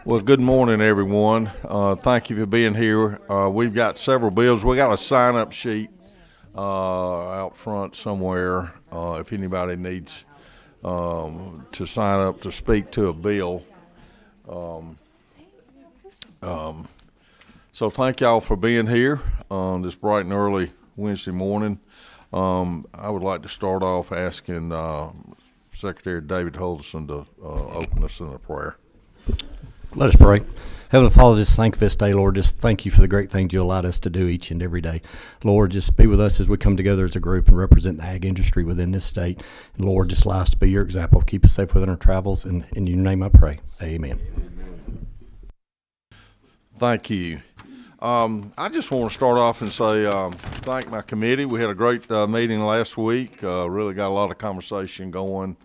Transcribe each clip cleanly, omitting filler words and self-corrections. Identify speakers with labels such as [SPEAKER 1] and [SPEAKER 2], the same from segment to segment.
[SPEAKER 1] Well, good morning, everyone. Thank you for being here. We've got several bills. We got a sign-up sheet out front somewhere if anybody needs to sign up to speak to a bill. So thank y'all for being here on this bright and early Wednesday morning. I would like to start off asking Secretary David Holderson to open us in a prayer.
[SPEAKER 2] Let us pray. Heavenly Father, just thank you for this day, Lord. Just thank you for the great things you allowed us to do each and every day. Lord, just be with us as we come together as a group and represent the ag industry within this state. And Lord, just allow us to be your example. Keep us safe within our travels. And in your name I pray. Amen.
[SPEAKER 1] Thank you. I just want to start off and say thank my committee. We had a great meeting last week. Really got a lot of conversation going.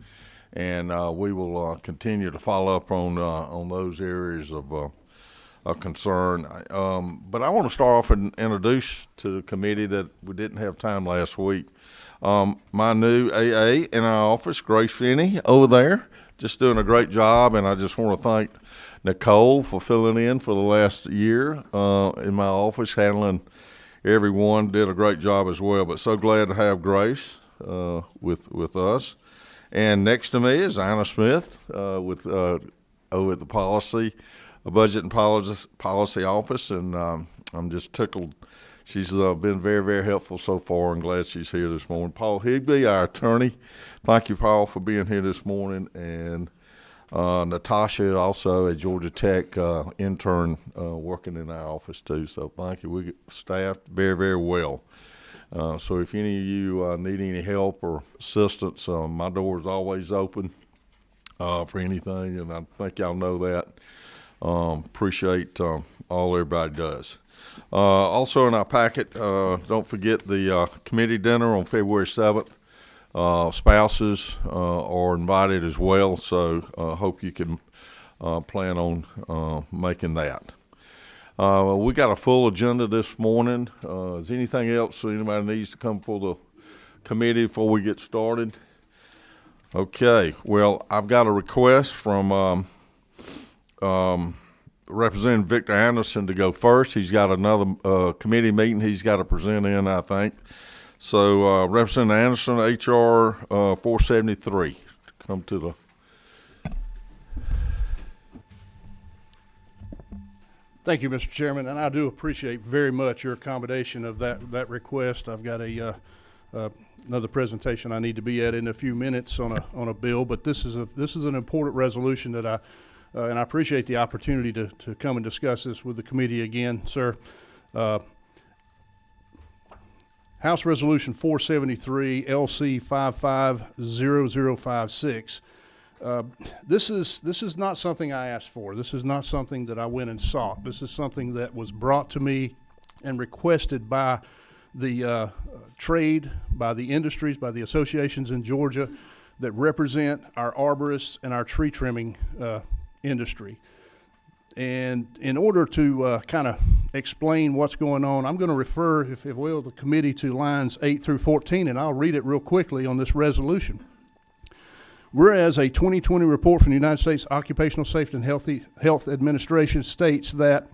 [SPEAKER 1] And we will continue to follow up on those areas of concern. But I want to start off and introduce to the committee that we didn't have time last week. My new AA in our office, Grace Finney, over there, just doing a great job. And I just want to thank Nicole for filling in for the last year in my office, handling everyone. Did a great job as well. But so glad to have Grace with us. And next to me is Anna Smith with over at the Budget and Policy Office, and I'm just tickled. She's been very, very helpful so far, and glad she's here this morning. Paul Higby, our attorney. Thank you, Paul, for being here this morning. And Natasha, also a Georgia Tech intern working in our office, too. So thank you. We get staffed very, very well. So if any of you need any help or assistance, my door is always open for anything, and I think y'all know that. Appreciate all everybody does. Also in our packet, don't forget the committee dinner on February 7th. Spouses are invited as well, so hope you can plan on making that. We got a full agenda this morning. Is anything else that anybody needs to come for the committee before we get started? Okay. Well, I've got a request from Representative Victor Anderson to go first. He's got another committee meeting he's got to present in, I think. So, Representative Anderson, H.R. 473, come to the.
[SPEAKER 3] Thank you, Mr. Chairman, and I do appreciate very much your accommodation of that request. I've got another presentation I need to be at in a few minutes on a bill, but this is an important resolution that and I appreciate the opportunity to come and discuss this with the committee again, sir. House Resolution 473 LC 550056. This is not something I asked for. This is not something that I went and sought. This is something that was brought to me and requested by the trade, by the industries, by the associations in Georgia that represent our arborists and our tree trimming industry. And in order to kind of explain what's going on, I'm going to refer, if it will, the committee to lines 8 through 14, and I'll read it real quickly on this resolution. Whereas a 2020 report from the United States Occupational Safety and Health Administration states that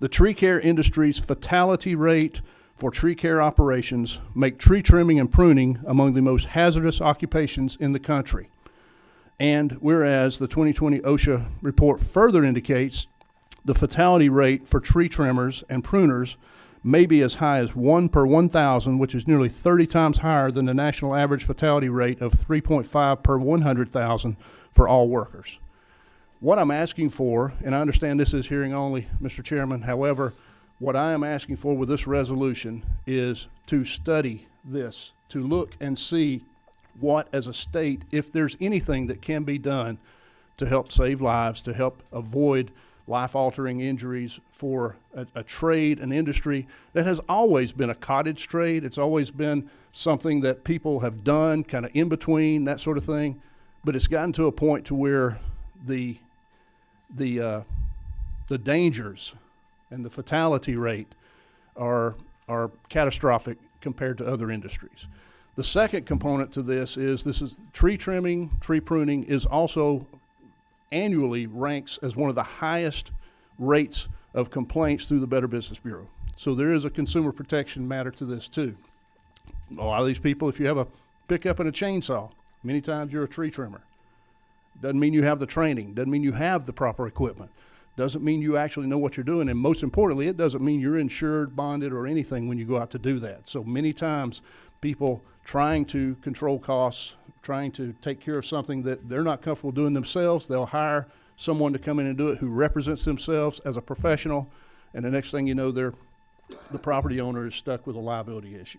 [SPEAKER 3] the tree care industry's fatality rate for tree care operations make tree trimming and pruning among the most hazardous occupations in the country. And whereas the 2020 OSHA report further indicates the fatality rate for tree trimmers and pruners may be as high as 1 per 1,000, which is nearly 30 times higher than the national average fatality rate of 3.5 per 100,000 for all workers. What I'm asking for, and I understand this is hearing only, Mr. Chairman, however, what I am asking for with this resolution is to study this, to look and see what, as a state, if there's anything that can be done to help save lives, to help avoid life-altering injuries for a trade, an industry that has always been a cottage trade. It's always been something that people have done kind of in between, that sort of thing. But it's gotten to a point to where the dangers and the fatality rate are catastrophic compared to other industries. The second component to this is tree trimming, tree pruning is also annually ranks as one of the highest rates of complaints through the Better Business Bureau. So there is a consumer protection matter to this too. A lot of these people, if you have a pickup and a chainsaw, many times you're a tree trimmer. Doesn't mean you have the training, doesn't mean you have the proper equipment, doesn't mean you actually know what you're doing, and most importantly, it doesn't mean you're insured, bonded, or anything when you go out to do that. So many times people trying to control costs, trying to take care of something that they're not comfortable doing themselves, they'll hire someone to come in and do it who represents themselves as a professional, and the next thing you know, the property owner is stuck with a liability issue.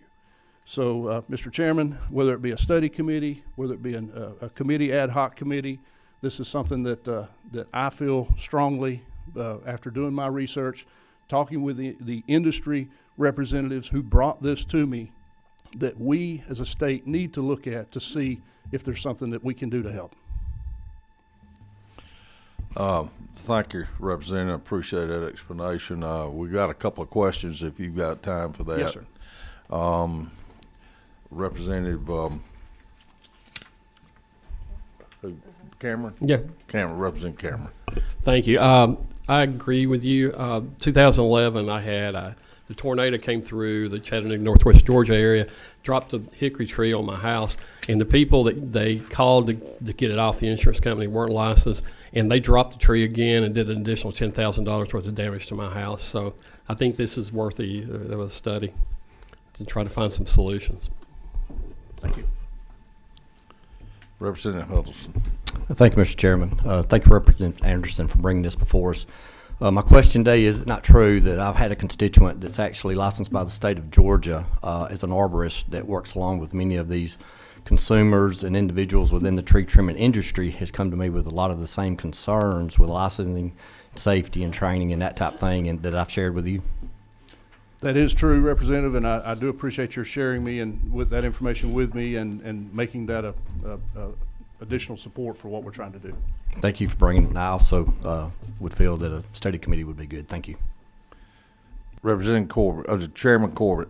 [SPEAKER 3] So, Mr. Chairman, whether it be a study committee, whether it be a committee, ad hoc committee, this is something that I feel strongly, after doing my research, talking with the industry representatives who brought this to me, that we as a state need to look at to see if there's something that we can do to help.
[SPEAKER 1] Thank you, Representative. Appreciate that explanation. We got a couple of questions if you've got time for that.
[SPEAKER 3] Yes, sir.
[SPEAKER 1] Representative Cameron?
[SPEAKER 4] Yeah,
[SPEAKER 1] Cameron, Representative Cameron.
[SPEAKER 4] thank you. I agree with you. 2011, I had the tornado came through the Chattanooga, Northwest Georgia area, dropped a hickory tree on my house, and the people that they called to get it off the insurance company weren't licensed, and they dropped the tree again and did an additional $10,000 worth of damage to my house. So I think this is worthy of a study to try to find some solutions.
[SPEAKER 3] Thank you.
[SPEAKER 1] Representative Huddleston.
[SPEAKER 2] Thank you, Mr. Chairman. Thank you, Representative Anderson, for bringing this before us. My question today is it not true that I've had a constituent that's actually licensed by the state of Georgia as an arborist that works along with many of these consumers and individuals within the tree trimming industry, has come to me with a lot of the same concerns with licensing, safety, and training and that type of thing, and that I've shared with you?
[SPEAKER 3] That is true, Representative, and I do appreciate your sharing me and with that information with me and making that a additional support for what we're trying to do.
[SPEAKER 2] Thank you for bringing it. I also would feel that a study committee would be good. Thank you.
[SPEAKER 1] Representative Corbett, Chairman Corbett.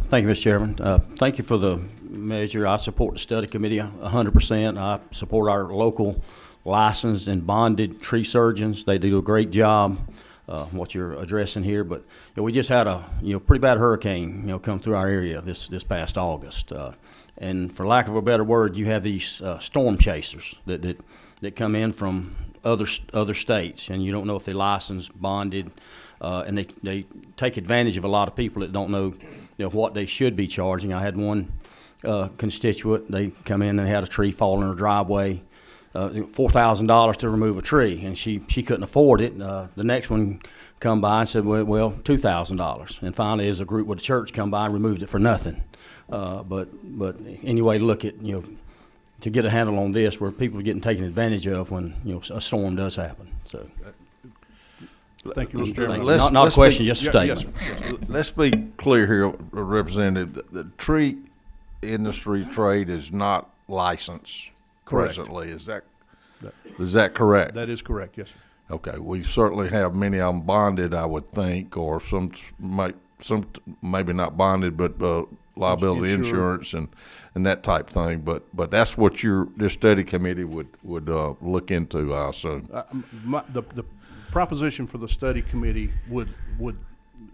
[SPEAKER 5] Thank you, Mr. Chairman. Thank you for the measure. I support the study committee 100%. I support our local licensed and bonded tree surgeons. They do a great job, what you're addressing here. But we just had a pretty bad hurricane come through our area this past August. And for lack of a better word, you have these storm chasers that come in from other states, and you don't know if they're licensed, bonded, and they take advantage of a lot of people that don't know, what they should be charging. I had one constituent, they come in and they had a tree fall in her driveway, $4,000 to remove a tree, and she couldn't afford it. The next one come by and said, well, $2,000, and finally, as a group with the church come by and removed it for nothing. But anyway, look at to get a handle on this, where people are getting taken advantage of when a storm does happen. So,
[SPEAKER 3] thank you, Mr. Chairman.
[SPEAKER 5] not a question, just a statement.
[SPEAKER 3] Yes, sir.
[SPEAKER 1] Let's be clear here, Representative. The tree industry trade is not licensed
[SPEAKER 3] Correct.
[SPEAKER 1] presently. Is that correct?
[SPEAKER 3] That is correct, yes, sir.
[SPEAKER 1] Okay. We certainly have many of them bonded, I would think, or some maybe not bonded, but liability
[SPEAKER 3] Insured.
[SPEAKER 1] insurance and that type thing. But that's what this study committee would look into, I assume.
[SPEAKER 3] The proposition for the study committee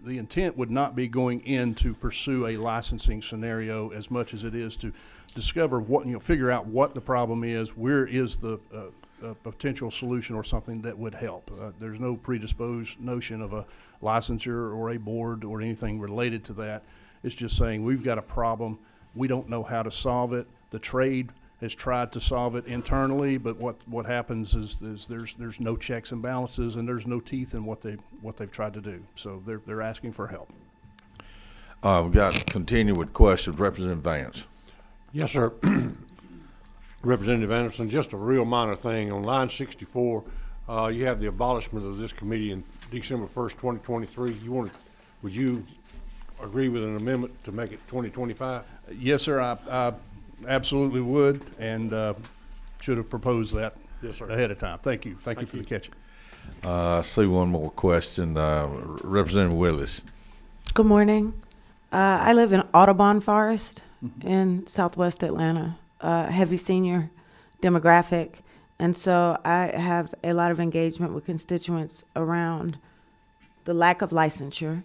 [SPEAKER 3] the intent would not be going in to pursue a licensing scenario as much as it is to discover figure out what the problem is, where is the potential solution or something that would help. There's no predisposed notion of a licensure or a board or anything related to that. It's just saying we've got a problem. We don't know how to solve it. The trade has tried to solve it internally, but what happens is there's no checks and balances, and there's no teeth in what they've tried to do. So they're asking for help.
[SPEAKER 1] We've got to continue with questions. Representative Vance.
[SPEAKER 6] Yes, sir. Representative Anderson, just a real minor thing. On line 64, you have the abolishment of this committee in December 1st, 2023. Would you agree with an amendment to make it 2025?
[SPEAKER 3] Yes, sir. I absolutely would, and should have proposed that
[SPEAKER 6] Yes, sir.
[SPEAKER 3] ahead of time. Thank you. Thank you for the catch.
[SPEAKER 1] I see one more question. Representative Willis.
[SPEAKER 7] Good morning. I live in Audubon Forest in southwest Atlanta, heavy senior demographic, And so I have a lot of engagement with constituents around the lack of licensure.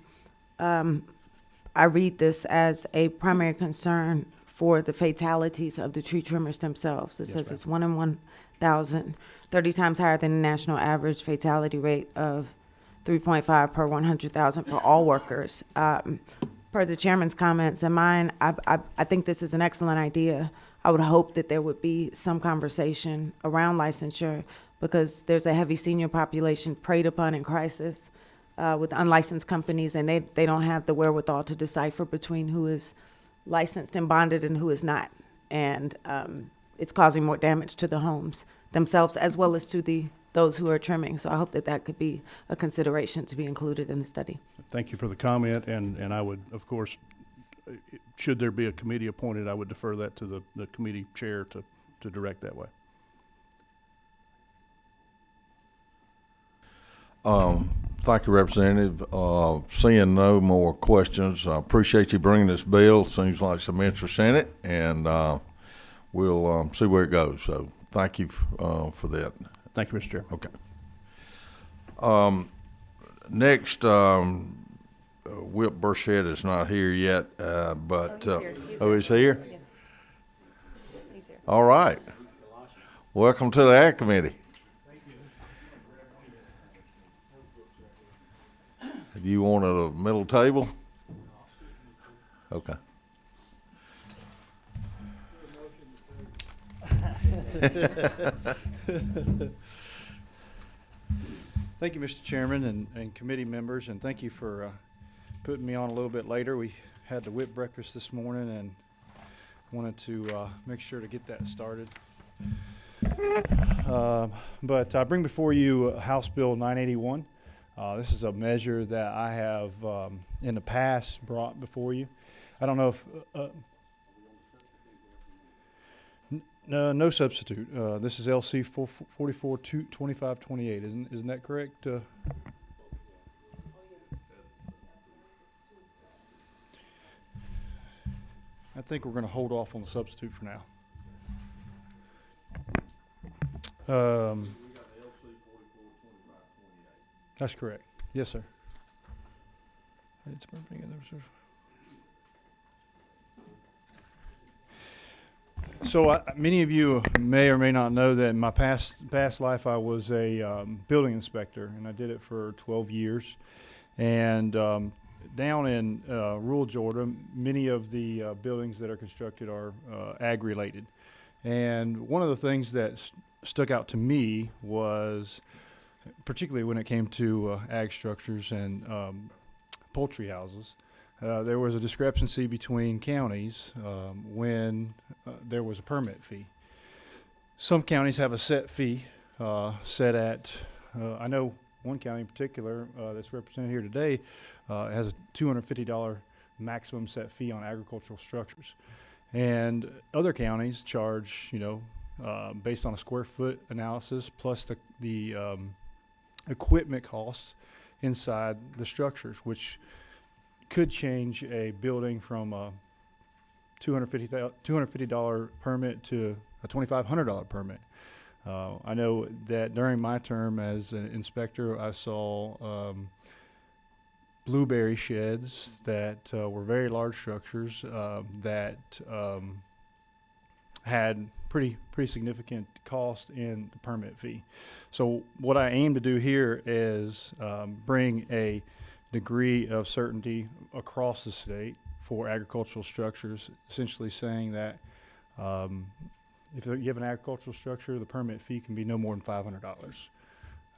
[SPEAKER 7] I read this as a primary concern for the fatalities of the tree trimmers themselves. It says it's 1 in 1,000, 30 times higher than the national average fatality rate of 3.5 per 100,000 for all workers. Per the chairman's comments and mine, I think this is an excellent idea. I would hope that there would be some conversation around licensure because there's a heavy senior population preyed upon in crisis with unlicensed companies, and they don't have the wherewithal to decipher between who is licensed and bonded and who is not. And it's causing more damage to the homes themselves as well as to those who are trimming. So I hope that that could be a consideration to be included in the study.
[SPEAKER 3] Thank you for the comment, and I would, of course, should there be a committee appointed, I would defer that to the committee chair to direct that way.
[SPEAKER 1] Thank you, Representative. Seeing no more questions, I appreciate you bringing this bill. Seems like some interest in it, and we'll see where it goes. So thank you for that.
[SPEAKER 3] Thank you, Mr. Chair.
[SPEAKER 1] Okay. Next, Whip Burchett is not here yet, but he's here.
[SPEAKER 7] Yes. He's here.
[SPEAKER 1] All right. Welcome to the Ag Committee. Do you want a middle table? Okay.
[SPEAKER 8] Thank you, Mr. Chairman and committee members, and thank you for putting me on a little bit later. We had the whip breakfast this morning and wanted to make sure to get that started. But I bring before you House Bill 981. This is a measure that I have in the past brought before you. I don't know if no substitute. This is LC 44-2528. Isn't that correct? I think we're going to hold off on the substitute for now. That's correct. Yes, sir. So many of you may or may not know that in my past life I was a building inspector, and I did it for 12 years. And down in rural Georgia, many of the buildings that are constructed are ag-related. And one of the things that stuck out to me was, particularly when it came to ag structures and poultry houses, there was a discrepancy between counties when there was a permit fee. Some counties have a set fee set at, I know one county in particular that's represented here today has a $250 maximum set fee on agricultural structures. And other counties charge, based on a square foot analysis plus the equipment costs inside the structures, which could change a building from a $250 permit to a $2,500 permit. I know that during my term as an inspector, I saw blueberry sheds that were very large structures that had pretty significant cost in the permit fee. So what I aim to do here is bring a degree of certainty across the state for agricultural structures, essentially saying that if you have an agricultural structure, the permit fee can be no more than $500.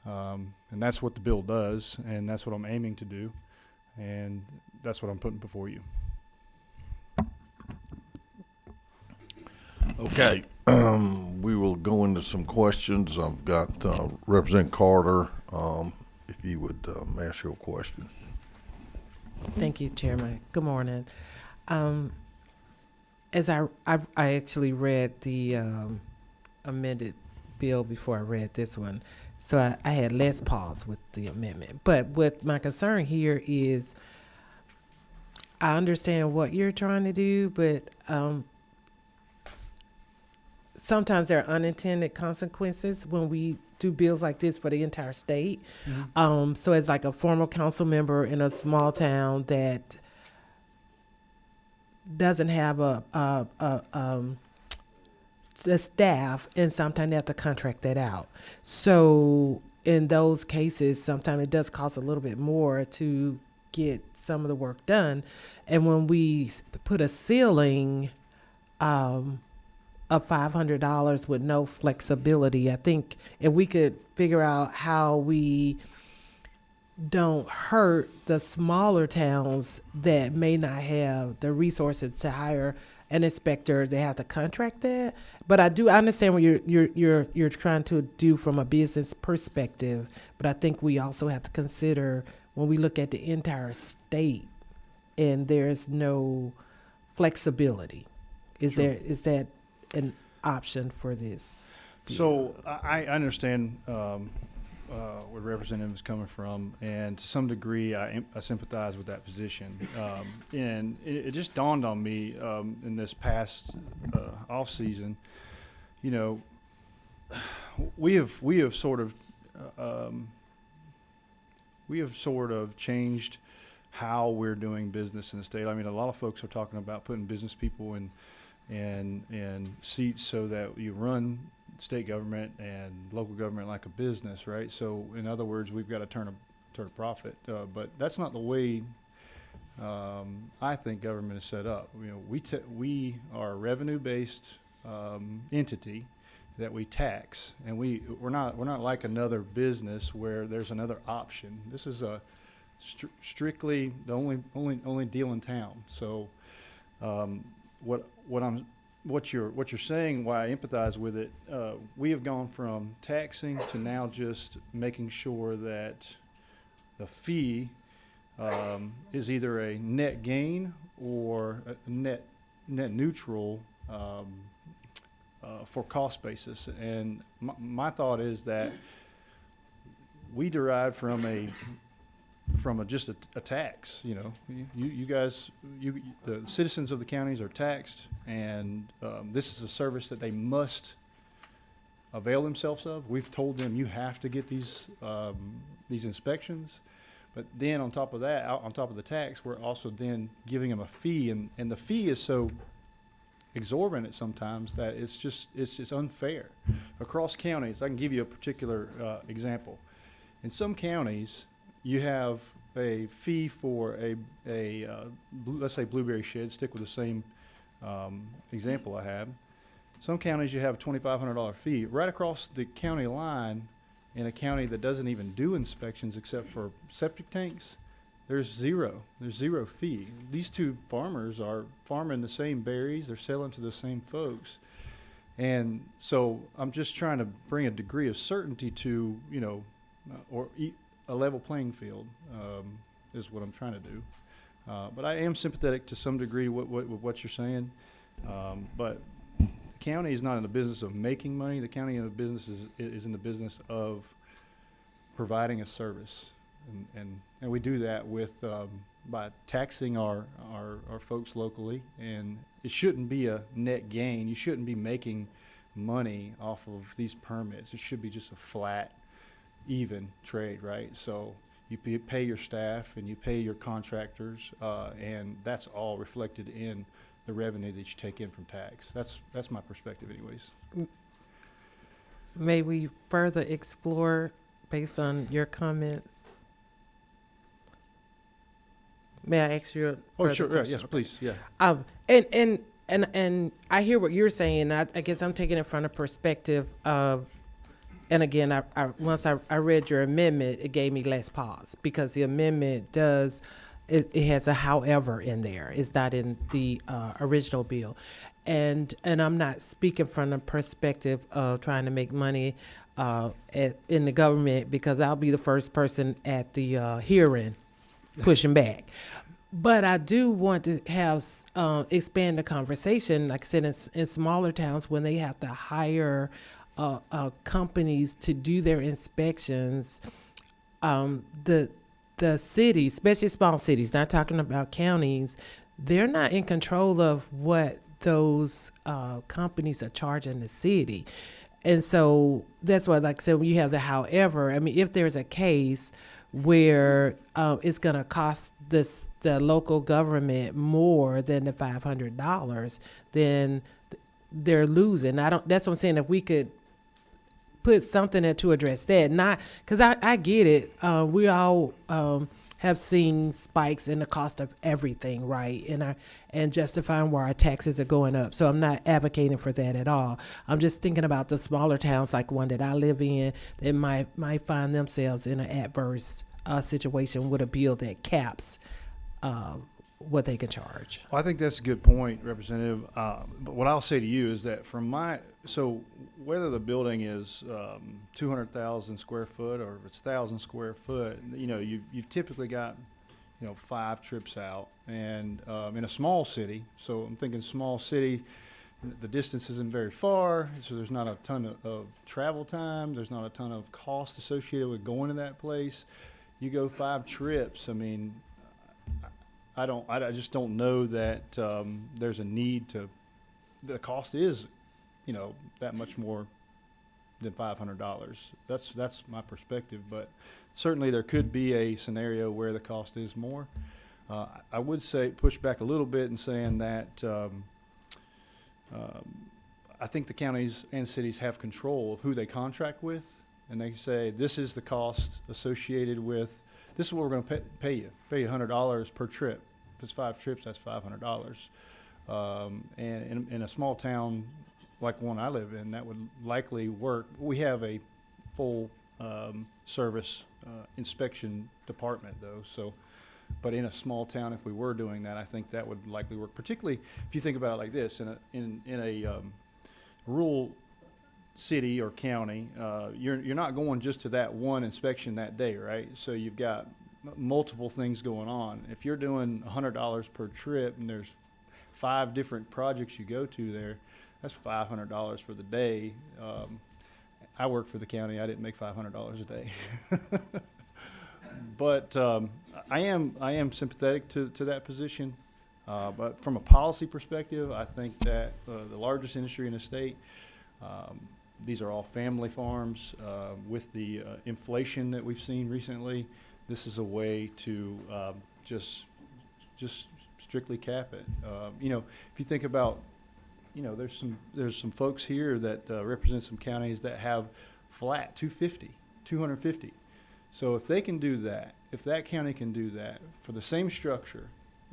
[SPEAKER 8] And that's what the bill does, and that's what I'm aiming to do, and that's what I'm putting before you.
[SPEAKER 1] Okay, we will go into some questions. I've got Representative Carter, if you would ask your question.
[SPEAKER 9] Thank you, Chairman. Good morning. As I actually read the amended bill before I read this one, so I had less pause with the amendment. But what my concern here is, I understand what you're trying to do, but sometimes there are unintended consequences when we do bills like this for the entire state. So as like a former council member in a small town that doesn't have the staff, and sometimes they have to contract that out. So in those cases, sometimes it does cost a little bit more to get some of the work done. And when we put a ceiling of $500 with no flexibility, I think if we could figure out how we don't hurt the smaller towns that may not have the resources to hire an inspector, they have to contract that. But I understand what you're trying to do from a business perspective. But I think we also have to consider when we look at the entire state, and there's no flexibility. Is that an option for this?
[SPEAKER 8] So I understand where the representative is coming from, and to some degree, I sympathize with that position. And it just dawned on me in this past off season, you know, we have sort of changed how we're doing business in the state. I mean, a lot of folks are talking about putting business people in seats so that you run state government and local government like a business, right? So in other words, we've got to turn a profit, but that's not the way I think government is set up. You know, we are a revenue-based entity that we tax, and we're not like another business where there's another option. This is a strictly the only deal in town. So what you're saying, why I empathize with it, we have gone from taxing to now just making sure that the fee is either a net gain or a net neutral for cost basis. And my thought is that we derive from just a tax. You know, you guys, the citizens of the counties are taxed, and this is a service that they must avail themselves of. We've told them you have to get these inspections, but then on top of that, on top of the tax, we're also then giving them a fee, and the fee is so exorbitant sometimes that it's just unfair across counties. I can give you a particular example. In some counties, you have a fee for let's say blueberry shed, stick with the same example I had. Some counties you have a $2,500 fee. Right across the county line, in a county that doesn't even do inspections except for septic tanks, there's zero fee. These two farmers are farming the same berries, they're selling to the same folks. And so I'm just trying to bring a degree of certainty to, you know, a level playing field is what I'm trying to do. But I am sympathetic to some degree with what you're saying. But the county is not in the business of making money. The county in the business is in the business of providing a service. And we do that with by taxing our folks locally. And it shouldn't be a net gain. You shouldn't be making money off of these permits. It should be just a flat, even trade, right? So you pay your staff and you pay your contractors, and that's all reflected in the revenue that you take in from tax. That's my perspective anyways.
[SPEAKER 9] May we further explore based on your comments? May I ask you a further
[SPEAKER 8] Sure.
[SPEAKER 9] question?
[SPEAKER 8] Yes, please. Yeah.
[SPEAKER 9] And I hear what you're saying. I guess I'm taking it from a perspective of, and again, once I read your amendment, it gave me less pause because the amendment it has a however in there. It's not in the original bill. And I'm not speaking from the perspective of trying to make money in the government, because I'll be the first person at the hearing pushing back. But I do want to have expand the conversation, like I said, in smaller towns when they have to hire companies to do their inspections. The cities, especially small cities, not talking about counties, they're not in control of what those companies are charging the city. And so that's why, like I said, when you have the however, I mean, if there's a case where it's going to cost the local government more than the $500, then they're losing. That's what I'm saying. If we could put something there to address that, not because I get it. We all have seen spikes in the cost of everything, right? And justifying why our taxes are going up. So I'm not advocating for that at all. I'm just thinking about the smaller towns like one that I live in that might find themselves in an adverse situation with a bill that caps what they can charge.
[SPEAKER 8] Well, I think that's a good point, Representative. But what I'll say to you is that so whether the building is 200,000 square foot or if it's 1,000 square foot, you've typically got 5 trips out, and in a small city. So I'm thinking small city, the distance isn't very far, so there's not a ton of travel time. There's not a ton of cost associated with going to that place. You go 5 trips. I mean, I just don't know that there's a need to. The cost is, that much more than $500. That's my perspective, but certainly there could be a scenario where the cost is more. I would say push back a little bit in saying that I think the counties and cities have control of who they contract with, and they say this is the cost associated with. This is what we're going to pay you $100 per trip. If it's 5 trips, that's $500. And in a small town like one I live in, that would likely work. We have a full service inspection department, though. So, but in a small town, if we were doing that, I think that would likely work. Particularly if you think about it like this: in a rural city or county, you're not going just to that one inspection that day, right? So you've got multiple things going on. If you're doing $100 per trip and there's 5 different projects you go to there, that's $500 for the day. I work for the county. I didn't make $500 a day. But I am sympathetic to that position. But from a policy perspective, I think that the largest industry in the state, these are all family farms. With the inflation that we've seen recently, this is a way to just strictly cap it. If you think about, there's some folks here that represent some counties that have flat 250. So if they can do that, if that county can do that for the same structure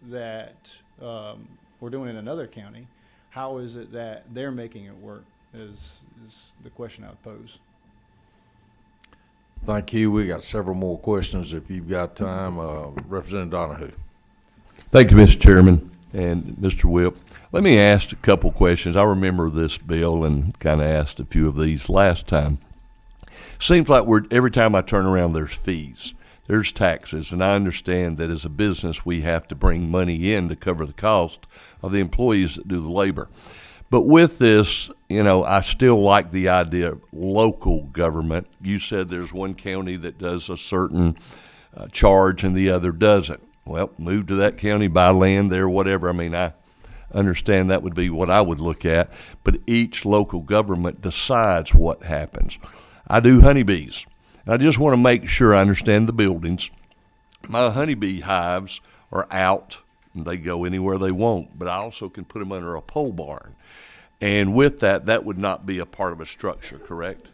[SPEAKER 8] that we're doing in another county, how is it that they're making it work is the question I would pose.
[SPEAKER 1] Thank you. We got several more questions if you've got time. Representative Donahue.
[SPEAKER 10] Thank you, Mr. Chairman and Mr. Whip. Let me ask a couple questions. I remember this bill and kind of asked a few of these last time. Seems like every time I turn around, there's fees, there's taxes, and I understand that as a business we have to bring money in to cover the cost of the employees that do the labor. But with this, I still like the idea of local government. You said there's one county that does a certain charge and the other doesn't. Well, move to that county, buy land there, whatever. I mean, I understand that would be what I would look at, but each local government decides what happens. I do honeybees. I just want to make sure I understand the buildings. My honeybee hives are out, and they go anywhere they want, but I also can put them under a pole barn. And with that, that would not be a part of a structure, correct?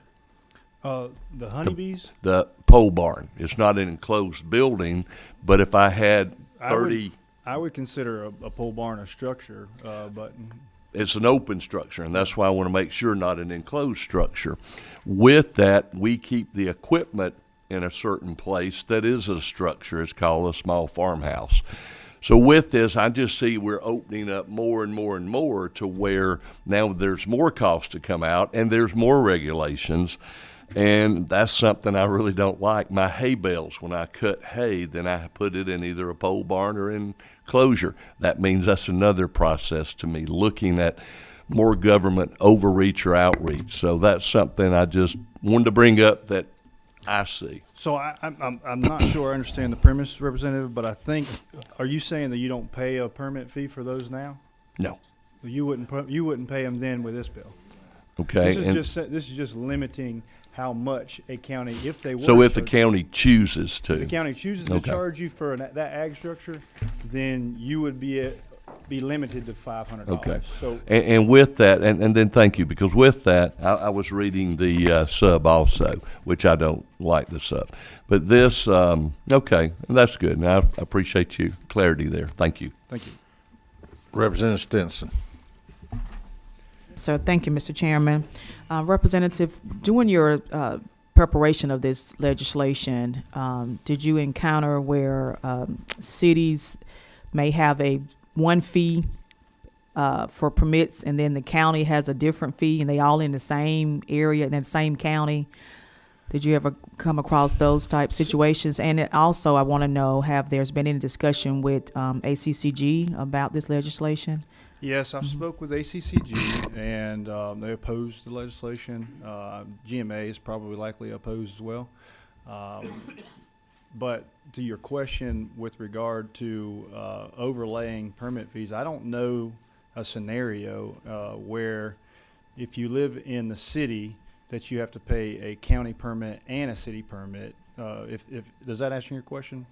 [SPEAKER 8] The honeybees?
[SPEAKER 10] The pole barn. It's not an enclosed building, but if I had 30...
[SPEAKER 8] I would consider a pole barn a structure, but...
[SPEAKER 10] It's an open structure, and that's why I want to make sure not an enclosed structure. With that, we keep the equipment in a certain place that is a structure. It's called a small farmhouse. So with this, I just see we're opening up more and more and more to where now there's more cost to come out and there's more regulations, and that's something I really don't like. My hay bales, when I cut hay, then I put it in either a pole barn or enclosure. That means that's another process to me, looking at more government overreach or outreach. So that's something I just wanted to bring up that I see.
[SPEAKER 8] So I'm not sure I understand the premise, Representative, but I think, are you saying that you don't pay a permit fee for those now?
[SPEAKER 10] No.
[SPEAKER 8] You wouldn't pay them then with this bill.
[SPEAKER 10] Okay.
[SPEAKER 8] This is just limiting how much a county, if they were.
[SPEAKER 10] So
[SPEAKER 8] to
[SPEAKER 10] if the
[SPEAKER 8] charge-
[SPEAKER 10] county chooses
[SPEAKER 8] if the
[SPEAKER 10] to,
[SPEAKER 8] county chooses to
[SPEAKER 10] Okay.
[SPEAKER 8] charge you for that ag structure, then you would be limited to $500.
[SPEAKER 10] okay.
[SPEAKER 8] So
[SPEAKER 10] And with that, and then thank you, because with that, I was reading the sub also, which I don't like the sub. But this, okay, that's good. And I appreciate you clarity there. Thank you.
[SPEAKER 8] thank you.
[SPEAKER 1] Representative Stinson.
[SPEAKER 11] Sir, thank you, Mr. Chairman. Representative, during your preparation of this legislation, did you encounter where cities may have one fee for permits, and then the county has a different fee, and they all in the same area and then same county? Did you ever come across those type situations? And also, I want to know, have there's been any discussion with ACCG about this legislation?
[SPEAKER 8] Yes, I spoke with ACCG, and they opposed the legislation. GMA is probably likely opposed as well. But to your question with regard to overlaying permit fees, I don't know a scenario where if you live in the city that you have to pay a county permit and a city permit. If does that answer your question?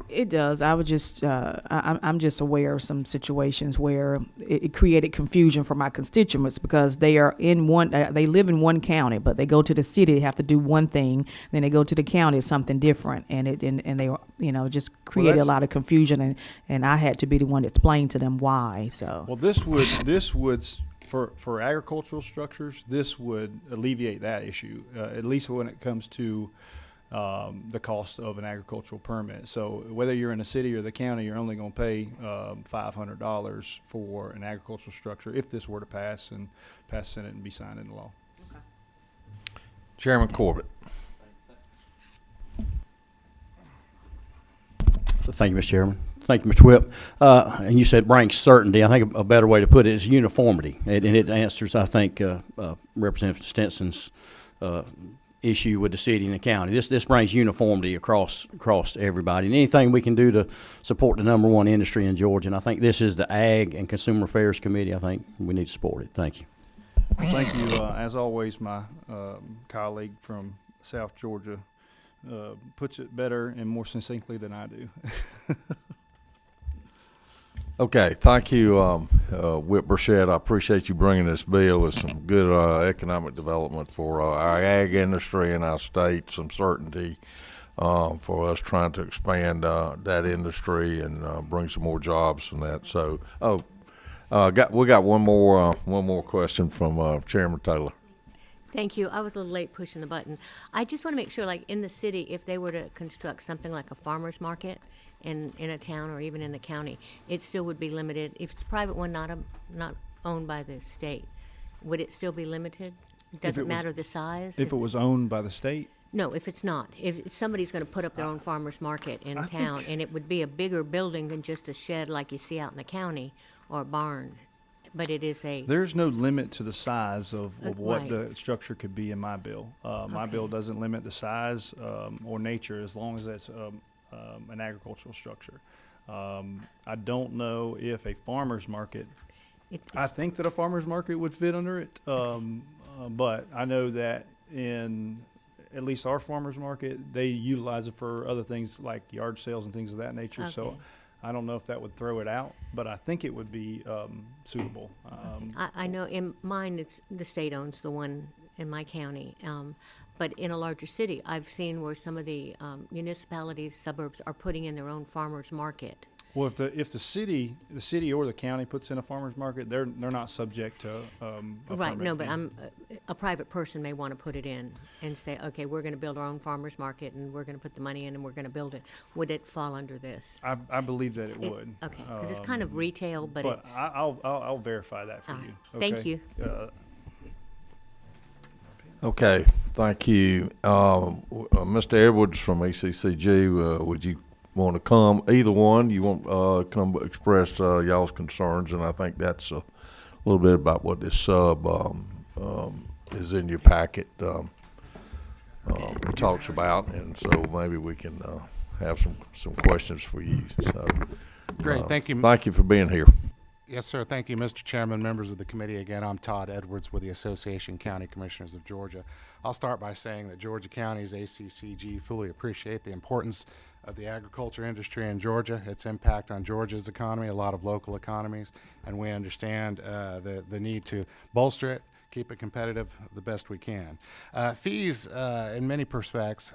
[SPEAKER 11] It does. I would just, I'm just aware of some situations where it created confusion for my constituents because they are in one, they live in one county, but they go to the city, they have to do one thing, then they go to the county, it's something different, and they, just created a lot of confusion, and I had to be the one to explain to them why. So.
[SPEAKER 8] Well, this would for agricultural structures, this would alleviate that issue, at least when it comes to the cost of an agricultural permit. So whether you're in the city or the county, you're only going to pay $500 for an agricultural structure if this were to pass Senate and be signed into law.
[SPEAKER 11] Okay.
[SPEAKER 1] Chairman Corbett.
[SPEAKER 5] Thank you, Mr. Chairman. Thank you, Mr. Whip. And you said bring certainty. I think a better way to put it is uniformity. And it answers, I think, Representative Stinson's issue with the city and the county. This brings uniformity across everybody. And anything we can do to support the number one industry in Georgia, and I think this is the Ag and Consumer Affairs Committee, I think we need to support it. Thank you.
[SPEAKER 8] Thank you. As always, my colleague from South Georgia puts it better and more succinctly than I do.
[SPEAKER 1] Okay, thank you, Whip Burchett. I appreciate you bringing this bill with some good economic development for our ag industry in our state, some certainty for us trying to expand that industry and bring some more jobs from that. So, we got one more question from Chairman Taylor.
[SPEAKER 12] Thank you. I was a little late pushing the button. I just want to make sure, like in the city, if they were to construct something like a farmer's market in a town or even in the county, it still would be limited. If it's a private one, not owned by the state, would it still be limited? Doesn't matter the size?
[SPEAKER 8] If it was owned by the state?
[SPEAKER 12] No, if it's not. If somebody's going to put up their own farmer's market in town, and it would be a bigger building than just a shed like you see out in the county or a barn, but it is a...
[SPEAKER 8] There's no limit to the size of what
[SPEAKER 12] right.
[SPEAKER 8] the structure could be in my bill. My
[SPEAKER 12] Okay.
[SPEAKER 8] bill doesn't limit the size or nature as long as it's an agricultural structure. I don't know if a farmer's market, I think that a farmer's market would fit under it, but I know that in at least our farmer's market, they utilize it for other things like yard sales and things of that nature.
[SPEAKER 12] Okay.
[SPEAKER 8] So I don't know if that would throw it out, but I think it would be suitable.
[SPEAKER 12] I know in mine, it's the state owns the one in my county. But in a larger city, I've seen where some of the municipalities, suburbs are putting in their own farmer's market.
[SPEAKER 8] Well, if the city or the county puts in a farmer's market, they're not subject to a
[SPEAKER 12] Right,
[SPEAKER 8] permit
[SPEAKER 12] no, but
[SPEAKER 8] fee.
[SPEAKER 12] a private person may want to put it in and say, okay, we're going to build our own farmer's market and we're going to put the money in and we're going to build it. Would it fall under this?
[SPEAKER 8] I believe that it would.
[SPEAKER 12] Okay, because it's kind of retail, but it's...
[SPEAKER 8] I'll verify that for
[SPEAKER 12] All right.
[SPEAKER 8] you.
[SPEAKER 12] Thank
[SPEAKER 8] okay?
[SPEAKER 12] you.
[SPEAKER 1] Okay, thank you. Mr. Edwards from ACCG, would you want to come? Either one, you want come express y'all's concerns, and I think that's a little bit about what this sub is in your packet talks about, and so maybe we can have some questions for you. So,
[SPEAKER 13] Great, thank you.
[SPEAKER 1] Thank you for being here.
[SPEAKER 13] Yes, sir. Thank you, Mr. Chairman, members of the committee. Again, I'm Todd Edwards with the Association County Commissioners of Georgia. I'll start by saying that Georgia County's ACCG fully appreciate the importance of the agriculture industry in Georgia, its impact on Georgia's economy, a lot of local economies, and we understand the need to bolster it, keep it competitive the best we can. Fees, in many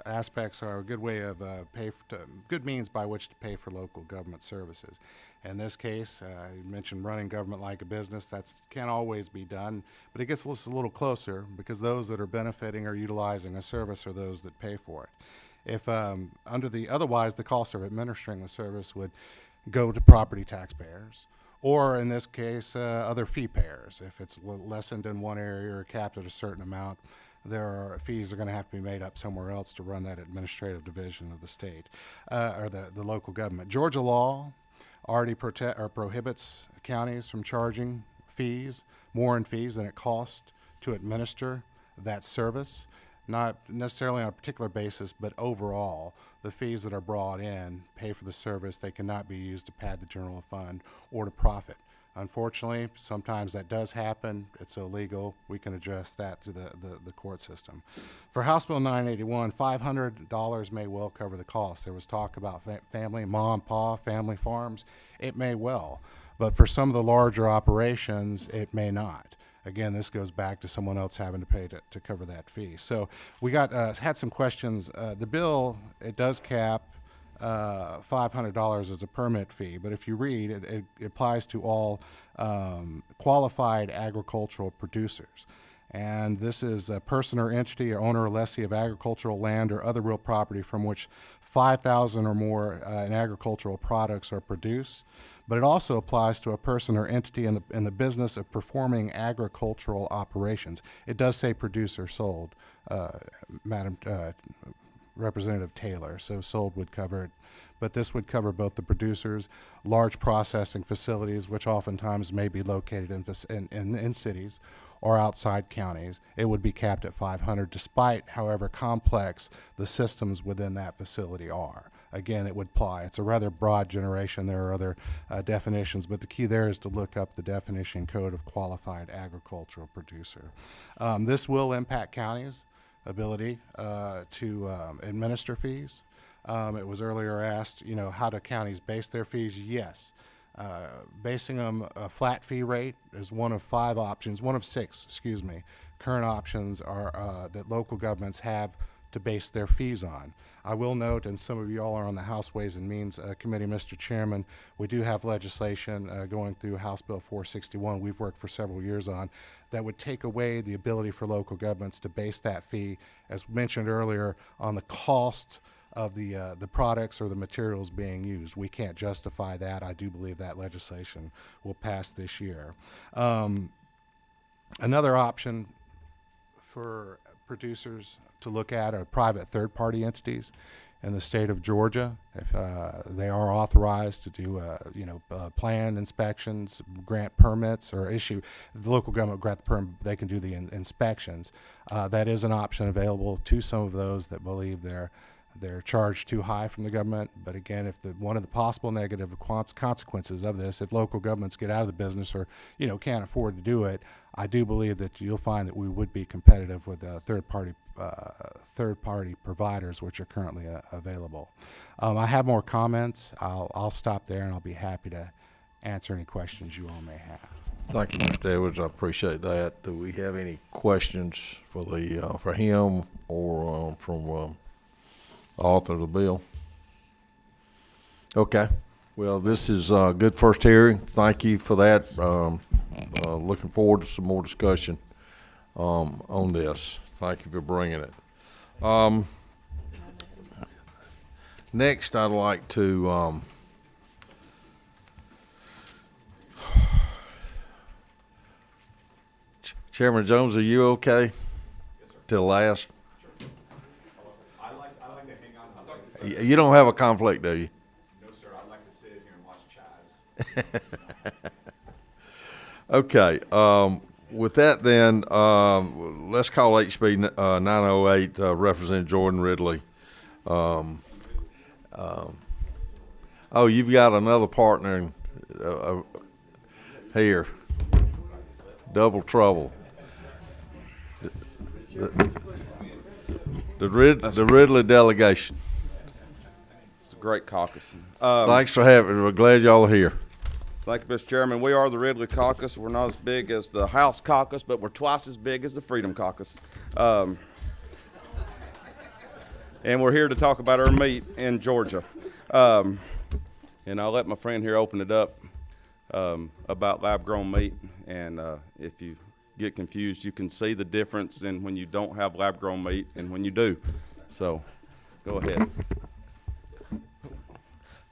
[SPEAKER 13] aspects, are a good way of good means by which to pay for local government services. In this case, you mentioned running government like a business. That can't always be done, but it gets us a little closer because those that are benefiting or utilizing a service are those that pay for it. If otherwise the cost of administering the service would go to property taxpayers, or in this case, other fee payers. If it's lessened in one area or capped at a certain amount, fees are going to have to be made up somewhere else to run that administrative division of the state or the local government. Georgia law already prohibits counties from charging more in fees than it costs to administer that service. Not necessarily on a particular basis, but overall, the fees that are brought in pay for the service. They cannot be used to pad the general fund or to profit. Unfortunately, sometimes that does happen. It's illegal. We can address that through the court system. For House Bill 981, $500 may well cover the cost. There was talk about family, mom, pa, family farms. It may well. But for some of the larger operations, it may not. Again, this goes back to someone else having to pay to cover that fee. So we had some questions. The bill, it does cap $500 as a permit fee, but if you read, it applies to all qualified agricultural producers. And this is a person or entity or owner or lessee of agricultural land or other real property from which 5,000 or more in agricultural products are produced. But it also applies to a person or entity in the business of performing agricultural operations. It does say producer sold, Madam Representative Taylor, so sold would cover it. But this would cover both the producers, large processing facilities, which oftentimes may be located in cities or outside counties. It would be capped at 500, despite however complex the systems within that facility are. Again, it would apply. It's a rather broad generation. There are other definitions, but the key there is to look up the definition code of qualified agricultural producer. This will impact counties' ability to administer fees. It was earlier asked, how do counties base their fees? Yes. Basing them a flat fee rate is one of six, current options are that local governments have to base their fees on. I will note, and some of you all are on the House Ways and Means Committee, Mr. Chairman, we do have legislation going through House Bill 461 we've worked for several years on that would take away the ability for local governments to base that fee, as mentioned earlier, on the cost of the products or the materials being used. We can't justify that. I do believe that legislation will pass this year. Another option for producers to look at are private third-party entities in the state of Georgia. If they are authorized to do plan inspections, grant permits, or issue the local government grant the permit, they can do the inspections. That is an option available to some of those that believe they're charged too high from the government. But again, if one of the possible negative consequences of this, if local governments get out of the business or can't afford to do it, I do believe that you'll find that we would be competitive with third-party providers, which are currently available. I have more comments. I'll stop there, and I'll be happy to answer any questions you all may have.
[SPEAKER 1] Thank you, Mr. Edwards. I appreciate that. Do we have any questions for him or from the author of the bill? Okay. Well, this is a good first hearing. Thank you for that. Looking forward to some more discussion on this. Thank you for bringing it. Next, I'd like to Chairman Jones, are you okay? Yes, sir. Till last? Sure. I like to hang on. You don't have a conflict, do you?
[SPEAKER 14] No, sir. I'd like to sit here and watch Chives.
[SPEAKER 1] Okay. With that, then, let's call HB 908 Representative Jordan Ridley. You've got another partner. here. Double trouble. The Ridley delegation.
[SPEAKER 15] It's a great caucus.
[SPEAKER 1] Thanks for having me. We're glad y'all are here.
[SPEAKER 15] Thank you, Mr. Chairman. We are the Ridley Caucus. We're not as big as the House Caucus, but we're twice as big as the Freedom Caucus. And we're here to talk about our meat in Georgia. And I'll let my friend here open it up about lab-grown meat. And if you get confused, you can see the difference in when you don't have lab-grown meat and when you do. So, go ahead.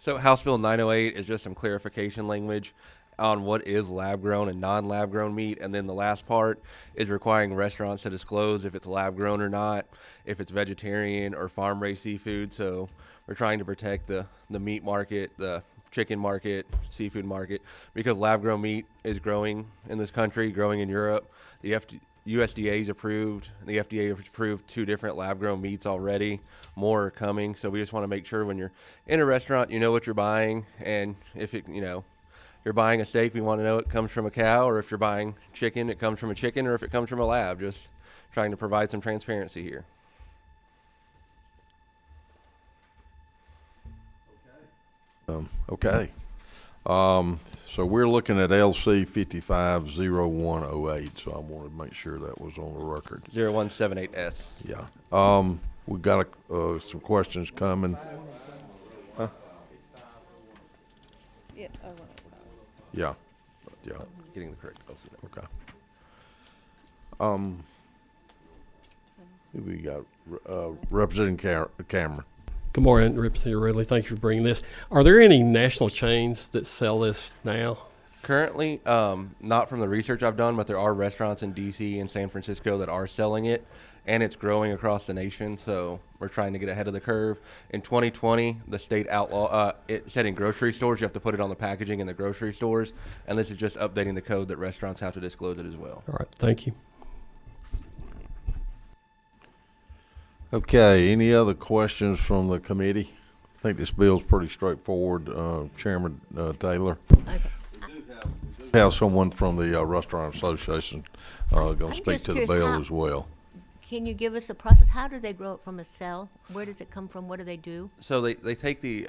[SPEAKER 16] So House Bill 908 is just some clarification language on what is lab-grown and non-lab-grown meat, and then the last part is requiring restaurants to disclose if it's lab-grown or not, if it's vegetarian or farm-raised seafood. So we're trying to protect the meat market, the chicken market, seafood market, because lab-grown meat is growing in this country, growing in Europe. The USDA's approved, the FDA has approved 2 different lab-grown meats already. More are coming, so we just want to make sure when you're in a restaurant, you know what you're buying, and if you're buying a steak, we want to know it comes from a cow, or if you're buying chicken, it comes from a chicken, or if it comes from a lab. Just trying to provide some transparency here.
[SPEAKER 1] Okay. So we're looking at LC 550108, so I wanted to make sure that was on the record.
[SPEAKER 16] 0178S.
[SPEAKER 1] Yeah. We've got some questions coming. Huh?
[SPEAKER 12] Yeah.
[SPEAKER 1] Yeah. Yeah.
[SPEAKER 16] Getting the correct LC number.
[SPEAKER 1] Okay. Who we got? Representing Cameron.
[SPEAKER 4] Good morning, Representative Ridley. Thank you for bringing this. Are there any national chains that sell this now?
[SPEAKER 16] Currently, not from the research I've done, but there are restaurants in D.C. and San Francisco that are selling it, and it's growing across the nation, so we're trying to get ahead of the curve. In 2020, the state it said in grocery stores you have to put it on the packaging in the grocery stores, and this is just updating the code that restaurants have to disclose it as well.
[SPEAKER 4] All right, thank you.
[SPEAKER 1] Okay, any other questions from the committee? I think this bill's pretty straightforward. Chairman Taylor.
[SPEAKER 12] Okay.
[SPEAKER 1] We have someone from the Restaurant Association going to speak
[SPEAKER 12] just
[SPEAKER 1] to the
[SPEAKER 12] curious,
[SPEAKER 1] bill
[SPEAKER 12] how-
[SPEAKER 1] as well.
[SPEAKER 12] Can you give us a process? How do they grow it from a cell? Where does it come from? What do they do?
[SPEAKER 16] So they take the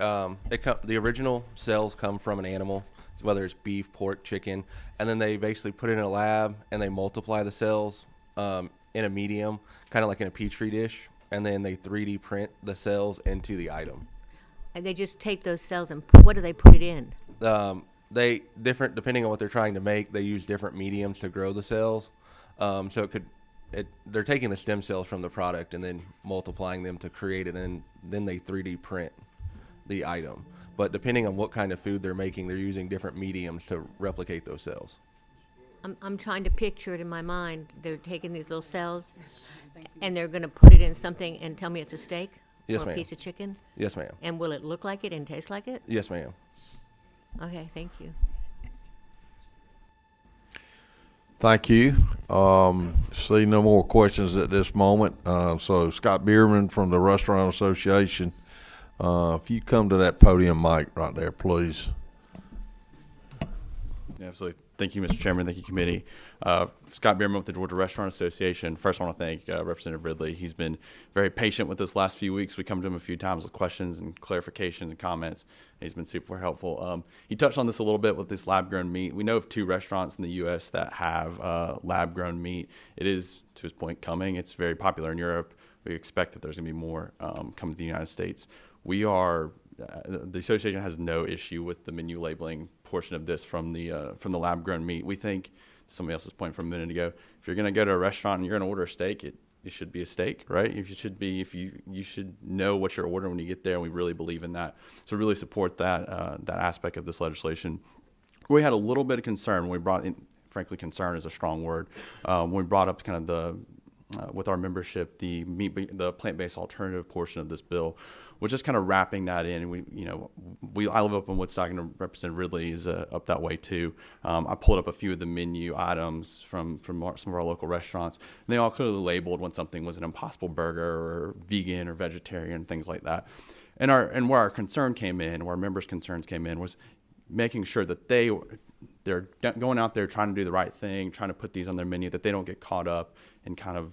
[SPEAKER 16] original cells come from an animal, whether it's beef, pork, chicken, and then they basically put it in a lab and they multiply the cells in a medium, kind of like in a petri dish, and then they 3D print the cells into the item.
[SPEAKER 12] And they just take those cells and what do they put it in?
[SPEAKER 16] They different depending on what they're trying to make. They use different mediums to grow the cells. So they're taking the stem cells from the product and then multiplying them to create it, and then they 3D print the item. But depending on what kind of food they're making, they're using different mediums to replicate those cells.
[SPEAKER 12] I'm trying to picture it in my mind. They're taking these little cells and they're going to put it in something and tell me it's a steak?
[SPEAKER 16] Yes,
[SPEAKER 12] or
[SPEAKER 16] ma'am.
[SPEAKER 12] a piece of chicken?
[SPEAKER 16] Yes, ma'am.
[SPEAKER 12] And will it look like it and taste like it?
[SPEAKER 16] Yes, ma'am.
[SPEAKER 12] Okay, thank you.
[SPEAKER 1] Thank you. See no more questions at this moment. So Scott Bierman from the Restaurant Association, if you come to that podium mic right there, please.
[SPEAKER 17] Absolutely. Thank you, Mr. Chairman. Thank you, committee. Scott Bierman with the Georgia Restaurant Association. First, I want to thank Representative Ridley. He's been very patient with us last few weeks. We come to him a few times with questions and clarifications and comments. He's been super helpful. He touched on this a little bit with this lab-grown meat. We know of 2 restaurants in the U.S. that have lab-grown meat. It is, to his point, coming. It's very popular in Europe. We expect that there's going to be more coming to the United States. We are the association has no issue with the menu labeling portion of this from the lab-grown meat. We think, somebody else's point from a minute ago, if you're going to go to a restaurant and you're going to order a steak, it should be a steak, right? You should know what you're ordering when you get there, and we really believe in that. So we really support that aspect of this legislation. We had a little bit of concern when we brought in, frankly, concern is a strong word, when we brought up kind of with our membership, the plant-based alternative portion of this bill. We're just kind of wrapping that in. I live up in Woodstock, and Representative Ridley is up that way too. I pulled up a few of the menu items from some of our local restaurants, and they all clearly labeled when something was an Impossible Burger or vegan or vegetarian, things like that. And where our concern came in, where our members' concerns came in, was making sure that they're going out there trying to do the right thing, trying to put these on their menu, that they don't get caught up in kind of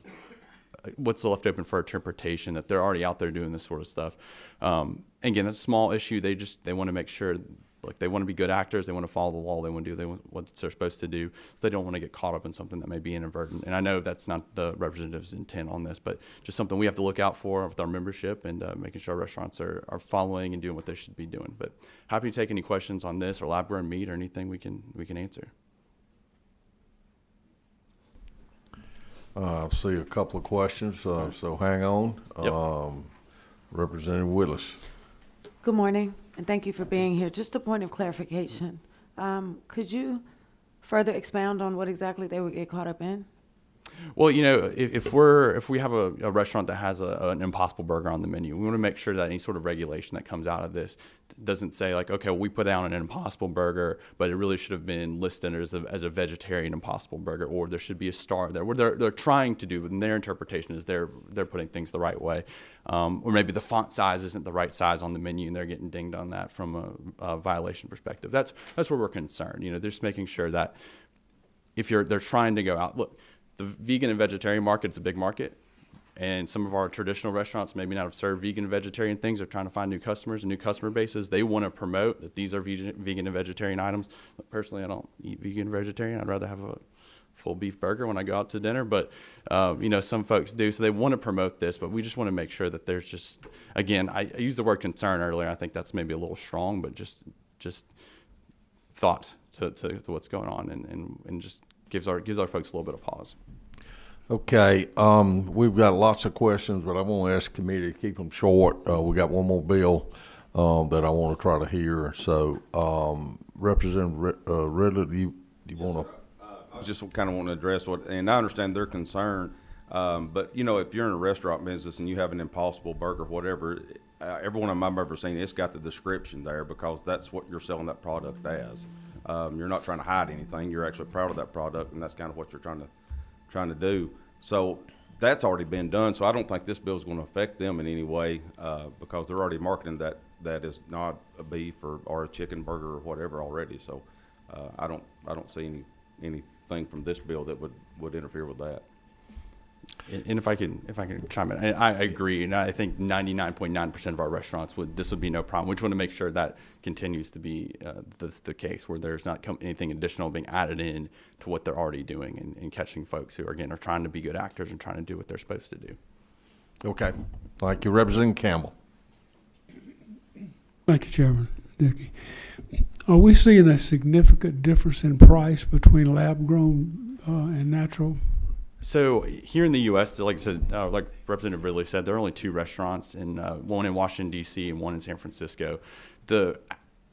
[SPEAKER 17] what's left open for interpretation, that they're already out there doing this sort of stuff. Again, that's a small issue. They want to make sure, like, they want to be good actors. They want to follow the law. They want to do what they're supposed to do. So they don't want to get caught up in something that may be inadvertent. And I know that's not the representative's intent on this, but just something we have to look out for with our membership, and making sure our restaurants are following and doing what they should be doing. But happy to take any questions on this or lab-grown meat or anything we can answer.
[SPEAKER 1] I see a couple of questions, so hang on.
[SPEAKER 17] Yep.
[SPEAKER 1] Representative Willis.
[SPEAKER 7] Good morning, and thank you for being here. Just a point of clarification. Could you further expound on what exactly they would get caught up in?
[SPEAKER 17] Well, if we have a restaurant that has an Impossible Burger on the menu, we want to make sure that any sort of regulation that comes out of this doesn't say, like, okay, well, we put down an Impossible Burger, but it really should have been listed as a vegetarian Impossible Burger, or there should be a star there. What they're trying to do, and their interpretation is they're putting things the right way, or maybe the font size isn't the right size on the menu, and they're getting dinged on that from a violation perspective. That's where we're concerned. They're just making sure that if they're trying to go out, look. The vegan and vegetarian market is a big market, and some of our traditional restaurants maybe not have served vegan and vegetarian things. They're trying to find new customers and new customer bases. They want to promote that these are vegan and vegetarian items. Personally, I don't eat vegan and vegetarian. I'd rather have a full beef burger when I go out to dinner, but some folks do. So they want to promote this, but we just want to make sure that there's just, again, I used the word concern earlier. I think that's maybe a little strong, but just thought to what's going on, and just gives our folks a little bit of pause.
[SPEAKER 1] Okay, we've got lots of questions, but I want to ask the committee to keep them short. We got one more bill that I want to try to hear. So, Representative Ridley, do you want to?
[SPEAKER 15] I just kind of want to address and I understand their concern, but if you're in a restaurant business and you have an Impossible Burger, whatever, every one of them I've ever seen, it's got the description there because that's what you're selling that product as. You're not trying to hide anything. You're actually proud of that product, and that's kind of what you're trying to do. So that's already been done. So I don't think this bill is going to affect them in any way because they're already marketing that is not a beef or a chicken burger or whatever already. So I don't see anything from this bill that would interfere with that.
[SPEAKER 17] And if I can chime in, I agree, and I think 99.9% of our restaurants this would be no problem. We just want to make sure that continues to be the case, where there's not anything additional being added in to what they're already doing, and catching folks who are trying to be good actors and trying to do what they're supposed to do.
[SPEAKER 1] Okay, thank you, Representative Campbell.
[SPEAKER 18] Thank you, Chairman Dickey. Are we seeing a significant difference in price between lab-grown and natural?
[SPEAKER 17] So here in the U.S., like I said, like Representative Ridley said, there are only 2 restaurants, and one in Washington, D.C. and one in San Francisco.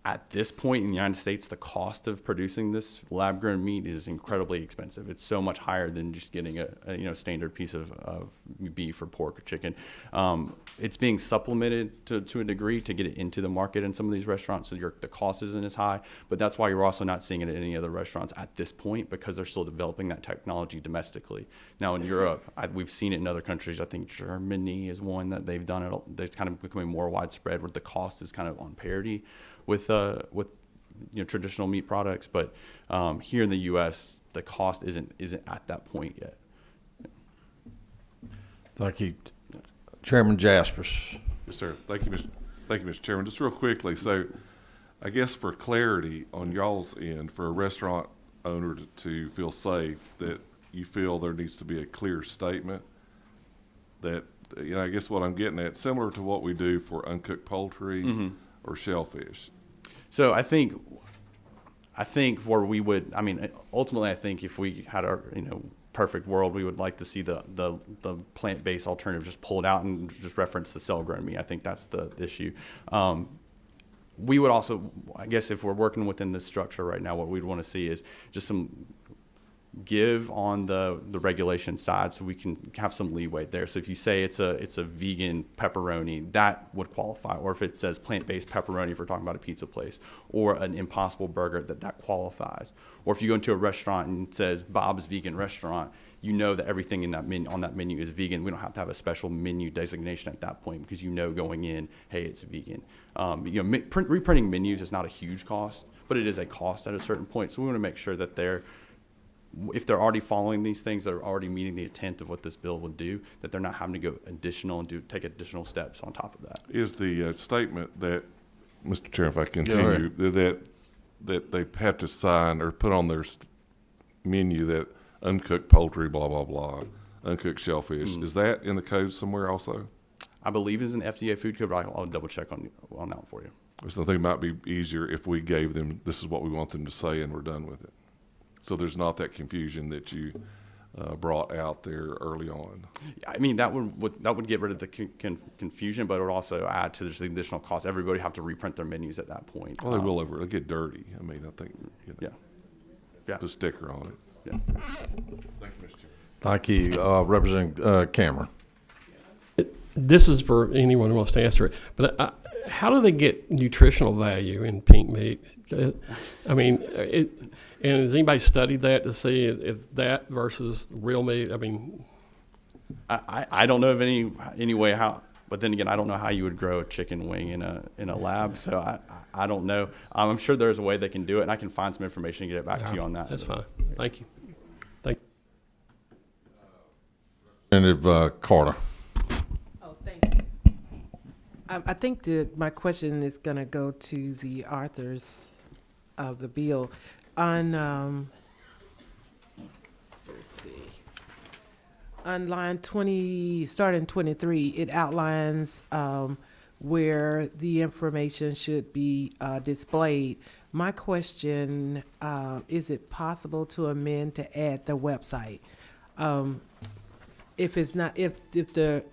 [SPEAKER 17] At this point in the United States, the cost of producing this lab-grown meat is incredibly expensive. It's so much higher than just getting a standard piece of beef or pork or chicken. It's being supplemented to a degree to get it into the market in some of these restaurants, so the cost isn't as high. But that's why you're also not seeing it at any other restaurants at this point, because they're still developing that technology domestically. Now in Europe, we've seen it in other countries. I think Germany is one that they've done it. It's kind of becoming more widespread, where the cost is kind of on parity with traditional meat products, but here in the U.S., the cost isn't at that point yet.
[SPEAKER 1] Thank you, Chairman Jaspers.
[SPEAKER 19] Yes, sir. Thank you, Mr. Chairman. Just real quickly, so I guess for clarity on y'all's end, for a restaurant owner to feel safe, that you feel there needs to be a clear statement that I guess what I'm getting at, similar to what we do for uncooked poultry or shellfish.
[SPEAKER 17] So I think where we would, ultimately, I think if we had our, perfect world, we would like to see the plant-based alternative just pulled out and just reference the cell-grown meat. I think that's the issue. We would also, I guess, if we're working within this structure right now, what we'd want to see is just some give on the regulation side, so we can have some leeway there. So if you say it's a vegan pepperoni, that would qualify. Or if it says plant-based pepperoni, if we're talking about a pizza place, or an Impossible Burger, that qualifies. Or if you go into a restaurant and it says Bob's Vegan Restaurant, you know that everything in that on that menu is vegan. We don't have to have a special menu designation at that point, because you know going in, hey, it's vegan. Reprinting menus is not a huge cost, but it is a cost at a certain point. So we want to make sure that if they're already following these things, they're already meeting the intent of what this bill would do, that they're not having to go additional and take additional steps on top of that.
[SPEAKER 19] Is the statement that, Mr. Chair, if I continue, that they have to sign or put on their menu that uncooked poultry, blah, blah, blah, uncooked shellfish, is that in the code somewhere also?
[SPEAKER 17] I believe it's an FDA food code, but I'll double check on that one for you.
[SPEAKER 19] So I think it might be easier if we gave them, this is what we want them to say, and we're done with it. So there's not that confusion that you brought out there early on.
[SPEAKER 17] I mean, that would get rid of the confusion, but it would also add to the additional cost. Everybody have to reprint their menus at that point.
[SPEAKER 19] Well, they will they'll get dirty. I mean, I think,
[SPEAKER 17] yeah.
[SPEAKER 19] Put a sticker on it.
[SPEAKER 17] Yeah.
[SPEAKER 19] Thank you, Mr. Chair.
[SPEAKER 1] Thank you, Representative Cameron.
[SPEAKER 4] This is for anyone who wants to answer it, but how do they get nutritional value in pink meat? I mean, and has anybody studied that to see if that versus real meat? I mean,
[SPEAKER 17] I don't know of any way how, but then again, I don't know how you would grow a chicken wing in a lab, so I don't know. I'm sure there's a way they can do it, and I can find some information and get it back to you on that.
[SPEAKER 4] That's fine. Thank you. Thank you.
[SPEAKER 1] Representative Carter.
[SPEAKER 9] Oh, thank you. I think that my question is going to go to the authors of the bill. On, let's see, on line 20, starting 23, it outlines where the information should be displayed. My question, is it possible to amend to add the website? If it's not, if the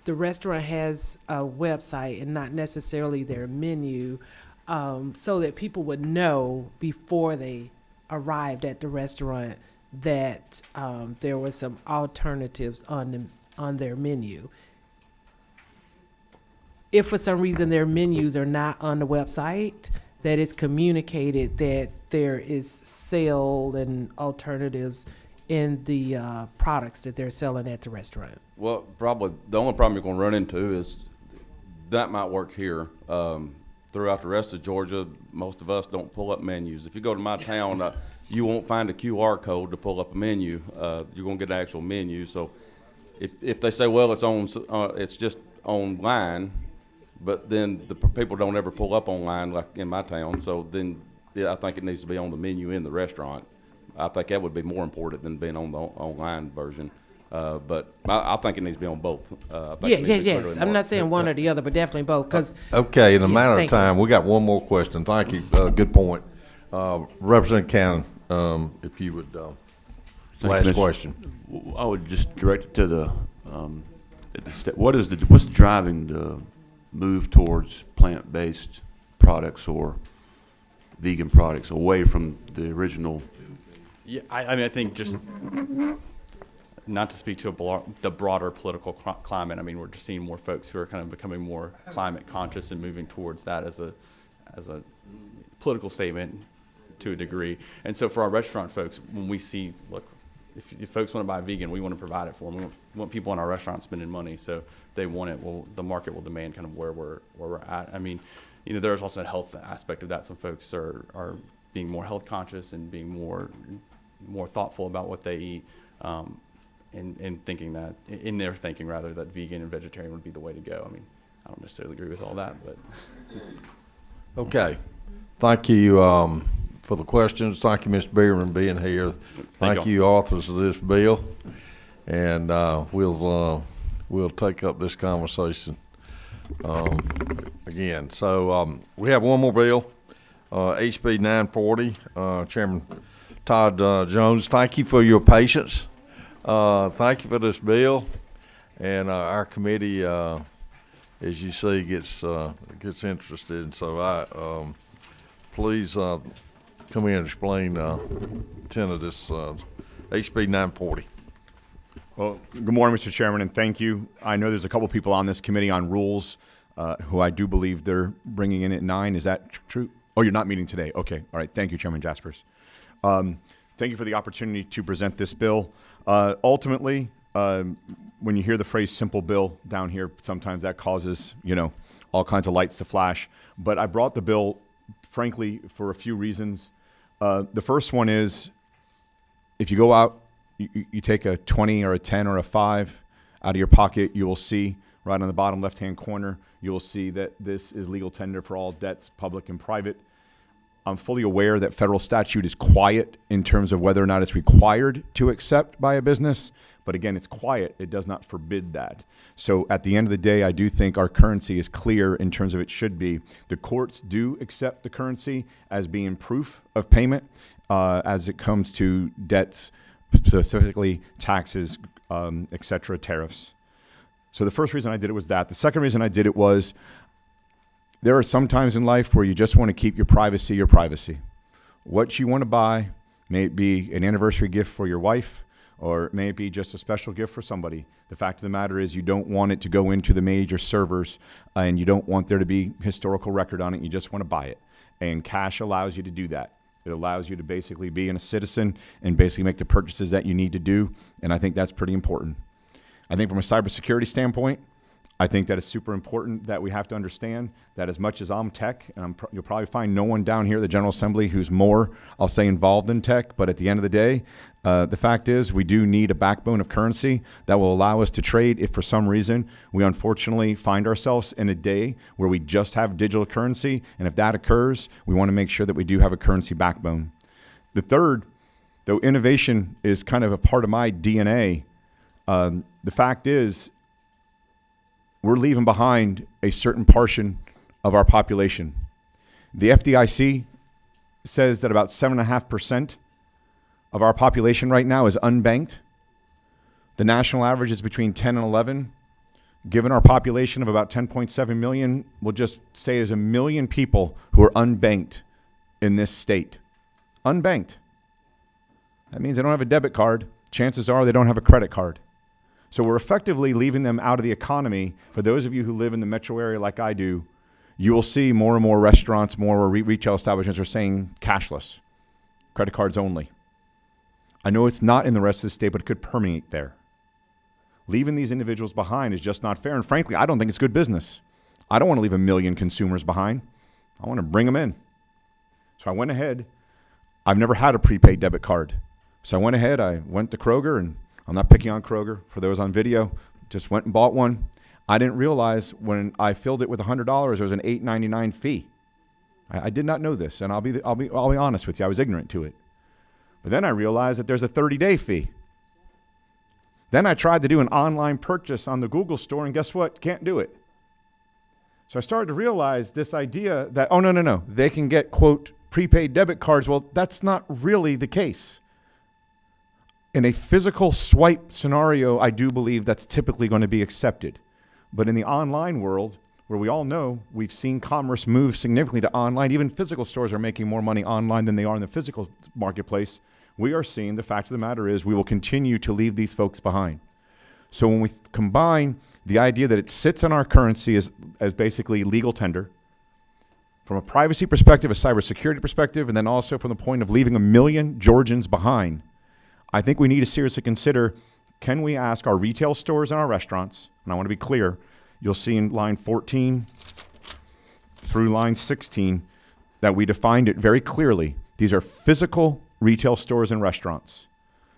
[SPEAKER 9] restaurant has a website and not necessarily their menu, so that people would know before they arrived at the restaurant that there were some alternatives on their menu. If for some reason their menus are not on the website, that it's communicated that there is sale and alternatives in the products that they're selling at the restaurant.
[SPEAKER 15] Well, probably the only problem you're going to run into is that might work here. Throughout the rest of Georgia, most of us don't pull up menus. If you go to my town, you won't find a QR code to pull up a menu. You're going to get an actual menu. So if they say, well, it's just online, but then the people don't ever pull up online like in my town. So then I think it needs to be on the menu in the restaurant. I think that would be more important than being on the online version. But I think it needs to be on both.
[SPEAKER 9] Yes. I'm not saying one or the other, but definitely both. Cause
[SPEAKER 1] okay, in a matter of time, we got one more question. Thank you. Good point. Representative Cannon, if you would, last question.
[SPEAKER 20] I would just direct it to the what's driving the move towards plant-based products or vegan products away from the original?
[SPEAKER 17] Yeah, I mean, I think just not to speak to the broader political climate. I mean, we're just seeing more folks who are kind of becoming more climate conscious and moving towards that as a political statement to a degree. And so for our restaurant folks, when we see, look, if folks want to buy vegan, we want to provide it for them. We want people in our restaurants spending money, so if they want it, well, the market will demand kind of where we're at. I mean, there's also a health aspect of that. Some folks are being more health conscious and being more thoughtful about what they eat, and thinking that, in their thinking rather, that vegan and vegetarian would be the way to go. I mean, I don't necessarily agree with all that, but.
[SPEAKER 1] Okay. Thank you for the questions. Thank you, Mr. Bierman, being here. Thank you, authors of this bill. And we'll take up this conversation again. So we have one more bill, HB 940. Chairman Todd Jones, thank you for your patience. Thank you for this bill. And our committee, as you see, gets interested. And so please come in and explain the intent of this HB 940.
[SPEAKER 21] Well, good morning, Mr. Chairman, and thank you. I know there's a couple people on this committee on rules who I do believe they're bringing in at 9. Is that true? Oh, you're not meeting today. Okay. All right. Thank you, Chairman Jaspers. Thank you for the opportunity to present this bill. Ultimately, when you hear the phrase simple bill down here, sometimes that causes, all kinds of lights to flash. But I brought the bill, frankly, for a few reasons. The first one is, if you go out, you take a 20 or a 10 or a 5 out of your pocket, you will see right on the bottom left-hand corner, you will see that this is legal tender for all debts, public and private. I'm fully aware that federal statute is quiet in terms of whether or not it's required to accept by a business. But again, it's quiet. It does not forbid that. So at the end of the day, I do think our currency is clear in terms of it should be. The courts do accept the currency as being proof of payment as it comes to debts, specifically taxes, et cetera, tariffs. So the first reason I did it was that. The second reason I did it was there are some times in life where you just want to keep your privacy. What you want to buy, may it be an anniversary gift for your wife, or may it be just a special gift for somebody. The fact of the matter is you don't want it to go into the major servers and you don't want there to be historical record on it. You just want to buy it. And cash allows you to do that. It allows you to basically be a citizen and basically make the purchases that you need to do. And I think that's pretty important. I think from a cybersecurity standpoint, I think that it's super important that we have to understand that as much as I'm tech, and you'll probably find no one down here at the General Assembly who's more, I'll say, involved in tech, but at the end of the day, the fact is we do need a backbone of currency that will allow us to trade if for some reason we unfortunately find ourselves in a day where we just have digital currency, and if that occurs, we want to make sure that we do have a currency backbone. The third, though innovation is kind of a part of my DNA, the fact is we're leaving behind a certain portion of our population. The FDIC says that about 7.5% of our population right now is unbanked. The national average is between 10 and 11. Given our population of about 10.7 million, we'll just say there's 1 million people who are unbanked in this state. Unbanked. That means they don't have a debit card. Chances are they don't have a credit card. So we're effectively leaving them out of the economy. For those of you who live in the metro area like I do, you will see more and more restaurants, more retail establishments are saying cashless, credit cards only. I know it's not in the rest of the state, but it could permeate there. Leaving these individuals behind is just not fair. And frankly, I don't think it's good business. I don't want to leave 1 million consumers behind. I want to bring them in. So I went ahead. I've never had a prepaid debit card. So I went ahead, I went to Kroger, and I'm not picking on Kroger. For those on video, just went and bought one. I didn't realize when I filled it with $100, there was an $8.99 fee. I did not know this, and I'll be honest with you. I was ignorant to it. But then I realized that there's a 30-day fee. Then I tried to do an online purchase on the Google store, and guess what? Can't do it. So I started to realize this idea that, oh, no, they can get, quote, prepaid debit cards. Well, that's not really the case. In a physical swipe scenario, I do believe that's typically going to be accepted. But in the online world, where we all know we've seen commerce move significantly to online, even physical stores are making more money online than they are in the physical marketplace, we are seeing the fact of the matter is we will continue to leave these folks behind. So when we combine the idea that it sits on our currency as basically legal tender, from a privacy perspective, a cybersecurity perspective, and then also from the point of leaving 1 million Georgians behind, I think we need to seriously consider, can we ask our retail stores and our restaurants, and I want to be clear, you'll see in line 14 through line 16 that we defined it very clearly. These are physical retail stores and restaurants.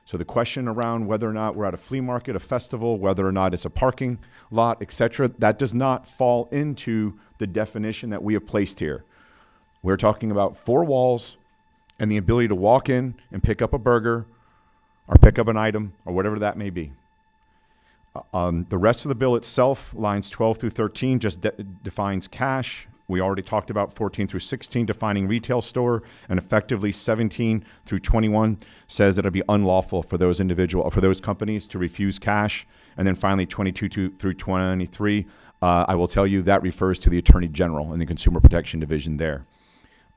[SPEAKER 21] So the question around whether or not we're at a flea market, a festival, whether or not it's a parking lot, etc., that does not fall into the definition that we have placed here. We're talking about 4 walls and the ability to walk in and pick up a burger or pick up an item or whatever that may be. The rest of the bill itself, lines 12 through 13, just defines cash. We already talked about 14 through 16 defining retail store, and effectively 17 through 21 says that it'll be unlawful for those companies to refuse cash. And then finally 22 through 23, I will tell you that refers to the Attorney General and the Consumer Protection Division there.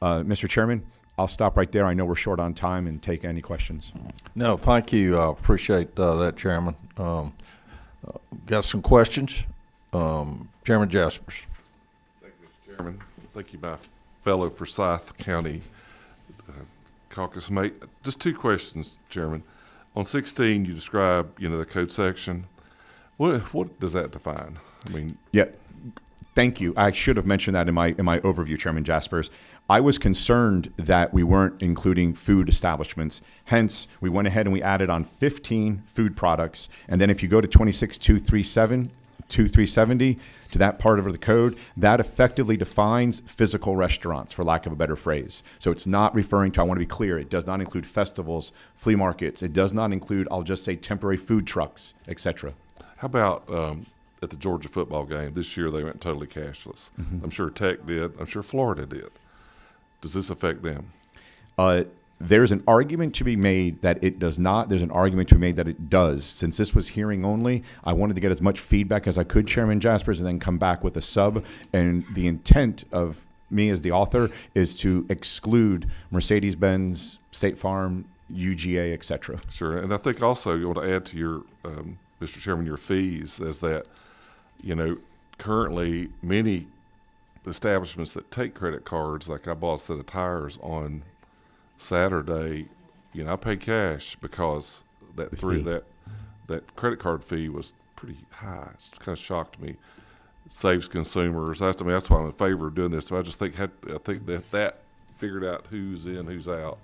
[SPEAKER 21] Mr. Chairman, I'll stop right there. I know we're short on time and take any questions.
[SPEAKER 1] No, thank you. I appreciate that, Chairman. Got some questions? Chairman Jaspers.
[SPEAKER 19] Thank you, Mr. Chairman. Thank you, my fellow Forsyth County caucus mate. Just two questions, Chairman. On 16, you describe, the code section. What does that define? I mean,
[SPEAKER 21] yeah. Thank you. I should have mentioned that in my overview, Chairman Jaspers. I was concerned that we weren't including food establishments. Hence, we went ahead and we added on 15 food products. And then if you go to 262370 to that part of the code, that effectively defines physical restaurants, for lack of a better phrase. So it's not referring to, I want to be clear, it does not include festivals, flea markets. It does not include, I'll just say, temporary food trucks, etc.
[SPEAKER 19] how about at the Georgia football game this year? They went totally cashless. I'm sure Tech did. I'm sure Florida did. Does this affect them?
[SPEAKER 21] There's an argument to be made that it does not. There's an argument to be made that it does. Since this was hearing only, I wanted to get as much feedback as I could, Chairman Jaspers, and then come back with a sub. And the intent of me as the author is to exclude Mercedes-Benz, State Farm, UGA, etc.
[SPEAKER 19] Sure. And I think also you want to add to your, Mr. Chairman, your fees is that, currently many establishments that take credit cards, like I bought a set of tires on Saturday, I paid cash because that credit card fee was pretty high. It's kind of shocked me. It saves consumers. That's why I'm in favor of doing this. So I just think that figured out who's in, who's out.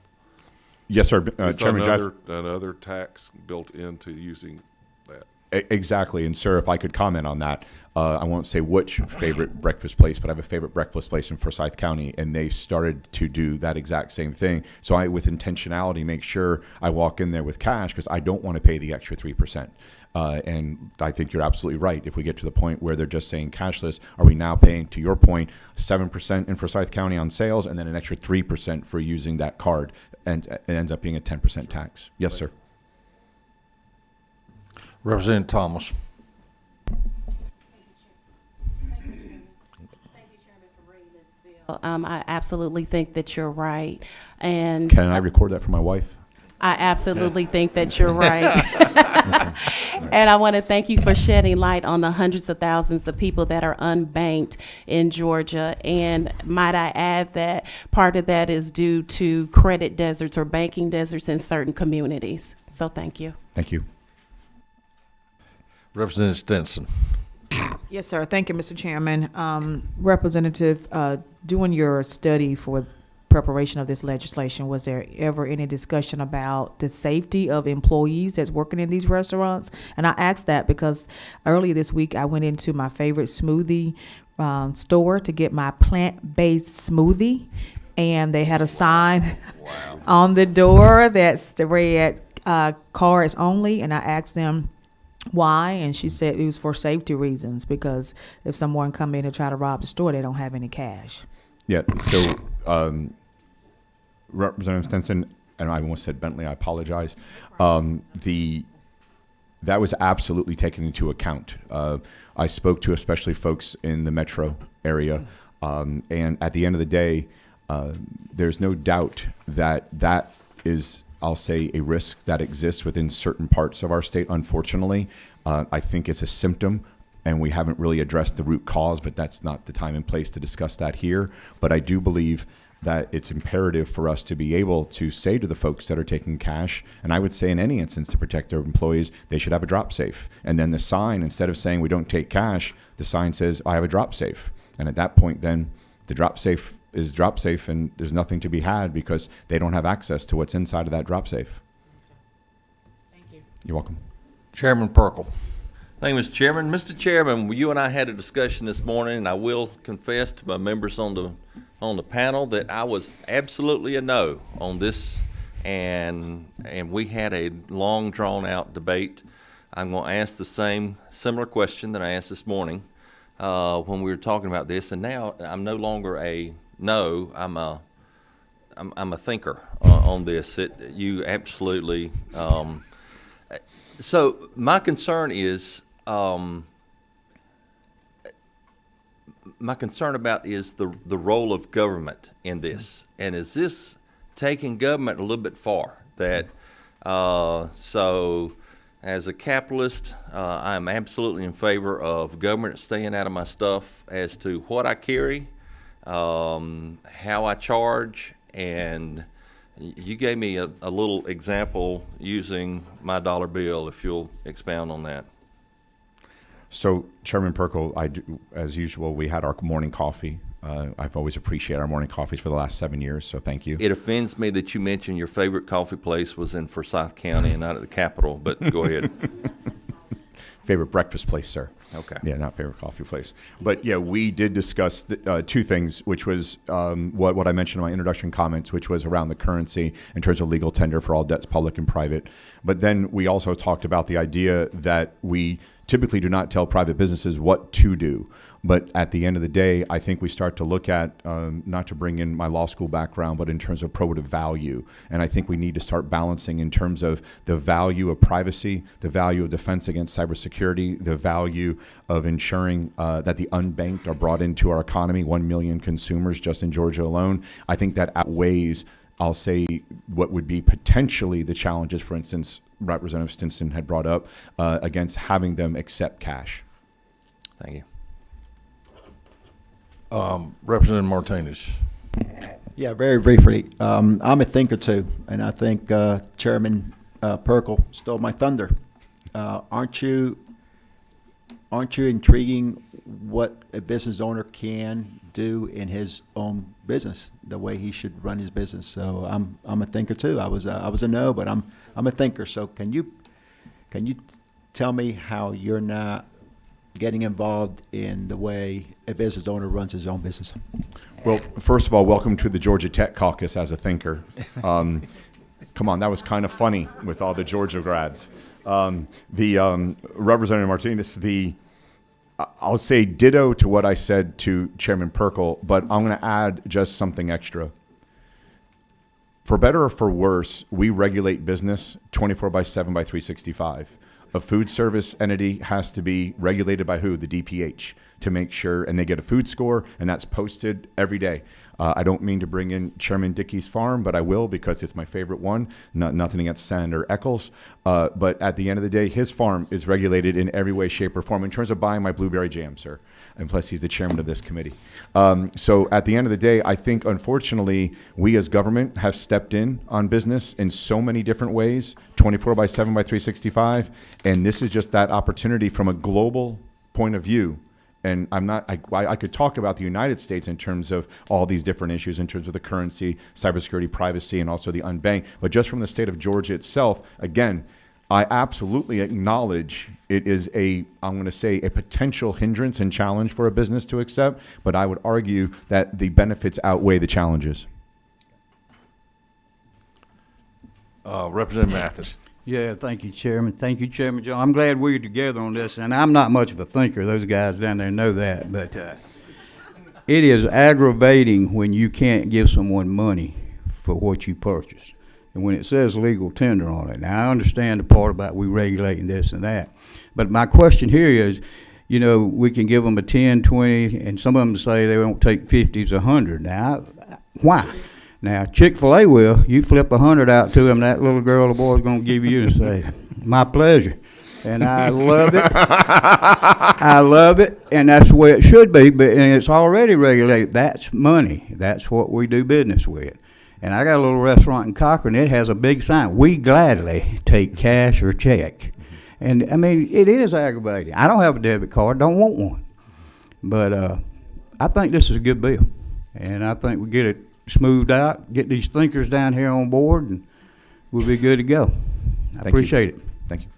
[SPEAKER 21] Yes, sir.
[SPEAKER 19] It's
[SPEAKER 21] Chairman
[SPEAKER 19] another tax built into using that.
[SPEAKER 21] Exactly. And, sir, if I could comment on that, I won't say which favorite breakfast place, but I have a favorite breakfast place in Forsyth County, and they started to do that exact same thing. So I, with intentionality, make sure I walk in there with cash because I don't want to pay the extra 3%. And I think you're absolutely right. If we get to the point where they're just saying cashless, are we now paying, to your point, 7% in Forsyth County on sales and then an extra 3% for using that card? And it ends up being a 10% tax. Yes, sir.
[SPEAKER 1] Representative Thomas.
[SPEAKER 2] I absolutely think that you're right. And
[SPEAKER 21] Can I record that for my wife?
[SPEAKER 2] I absolutely think that you're right. And I want to thank you for shedding light on the hundreds of thousands of people that are unbanked in Georgia. And might I add that part of that is due to credit deserts or banking deserts in certain communities. So thank you.
[SPEAKER 21] Thank you.
[SPEAKER 1] Representative Stinson.
[SPEAKER 11] Yes, sir. Thank you, Mr. Chairman. Representative, doing your study for preparation of this legislation, was there ever any discussion about the safety of employees that's working in these restaurants? And I asked that because earlier this week I went into my favorite smoothie store to get my plant-based smoothie, and they had a sign on the door that's read cars only, and I asked them why, and she said it was for safety reasons, because if someone come in and try to rob the store, they don't have any cash.
[SPEAKER 21] Yeah, so Representative Stinson, and I almost said Bentley, I apologize. That was absolutely taken into account. I spoke to especially folks in the metro area, and at the end of the day, there's no doubt that is, I'll say, a risk that exists within certain parts of our state, unfortunately. I think it's a symptom, and we haven't really addressed the root cause, but that's not the time and place to discuss that here. But I do believe that it's imperative for us to be able to say to the folks that are taking cash, and I would say in any instance to protect their employees, they should have a drop safe. And then the sign, instead of saying we don't take cash, the sign says I have a drop safe. And at that point, then the drop safe is drop safe, and there's nothing to be had because they don't have access to what's inside of that drop safe.
[SPEAKER 11] Thank you.
[SPEAKER 21] You're welcome.
[SPEAKER 1] Chairman Perkle.
[SPEAKER 22] Thank you, Mr. Chairman. Mr. Chairman, you and I had a discussion this morning, and I will confess to my members on the panel that I was absolutely a no on this, and we had a long, drawn-out debate. I'm going to ask the similar question that I asked this morning when we were talking about this, and now I'm no longer a no. I'm a thinker on this. You absolutely. So my concern is. My concern about is the role of government in this, and is this taking government a little bit far. That so, as a capitalist, I am absolutely in favor of government staying out of my stuff as to what I carry, how I charge, and you gave me a little example using my dollar bill. If you'll expound on that.
[SPEAKER 21] So, Chairman Perkle, as usual, we had our morning coffee. I've always appreciated our morning coffees for the last 7 years, so thank you.
[SPEAKER 22] It offends me that you mentioned your favorite coffee place was in Forsyth County and not at the Capitol, but go ahead.
[SPEAKER 21] Favorite breakfast place, sir.
[SPEAKER 22] Okay.
[SPEAKER 21] Yeah, not favorite coffee place. But yeah, we did discuss two things, which was what I mentioned in my introduction comments, which was around the currency in terms of legal tender for all debts, public and private. But then we also talked about the idea that we typically do not tell private businesses what to do. But at the end of the day, I think we start to look at, not to bring in my law school background, but in terms of probative value. And I think we need to start balancing in terms of the value of privacy, the value of defense against cybersecurity, the value of ensuring that the unbanked are brought into our economy, 1 million consumers just in Georgia alone. I think that outweighs, I'll say, what would be potentially the challenges, for instance, Representative Stinson had brought up, against having them accept cash.
[SPEAKER 22] Thank you.
[SPEAKER 1] Representative Martinez.
[SPEAKER 3] Yeah, very briefly. I'm a thinker too, and I think Chairman Perkle stole my thunder. Aren't you intriguing what a business owner can do in his own business, the way he should run his business? So I'm a thinker too. I was a no, but I'm a thinker. So can you tell me how you're not getting involved in the way a business owner runs his own business?
[SPEAKER 21] Well, first of all, welcome to the Georgia Tech Caucus as a thinker. Come on, that was kind of funny with all the Georgia grads. Representative Martinez, I'll say ditto to what I said to Chairman Perkle, but I'm going to add just something extra. For better or for worse, we regulate business 24/7 by 365. A food service entity has to be regulated by who? The DPH, to make sure, and they get a food score, and that's posted every day. I don't mean to bring in Chairman Dickey's farm, but I will because it's my favorite one. Nothing against Senator Eccles. But at the end of the day, his farm is regulated in every way, shape, or form in terms of buying my blueberry jam, sir. And plus, he's the chairman of this committee. So at the end of the day, I think, unfortunately, we as government have stepped in on business in so many different ways, 24/7 by 365. And this is just that opportunity from a global point of view. And I could talk about the United States in terms of all these different issues, in terms of the currency, cybersecurity, privacy, and also the unbanked. But just from the state of Georgia itself, again, I absolutely acknowledge it is I'm going to say, a potential hindrance and challenge for a business to accept. But I would argue that the benefits outweigh the challenges.
[SPEAKER 1] Representative Mathis.
[SPEAKER 6] Yeah, thank you, Chairman. Thank you, Chairman John. I'm glad we're together on this, and I'm not much of a thinker. Those guys down there know that, but it is aggravating when you can't give someone money for what you purchased. And when it says legal tender on it, now I understand the part about we regulating this and that, but my question here is, you know, we can give them a 10, 20, and some of them say they won't take 50s, 100. Now, why? Now, Chick-fil-A will. You flip 100 out to them, that little girl or boy is going to give you and say, my pleasure. And I love it. I love it, and that's the way it should be, but and it's already regulated. That's money. That's what we do business with. And I got a little restaurant in Cochran. It has a big sign. We gladly take cash or check. And, I mean, it is aggravating. I don't have a debit card. Don't want one. But I think this is a good bill. And I think we get it smoothed out, get these thinkers down here on board, and we'll be good to go. I appreciate it.
[SPEAKER 21] Thank you.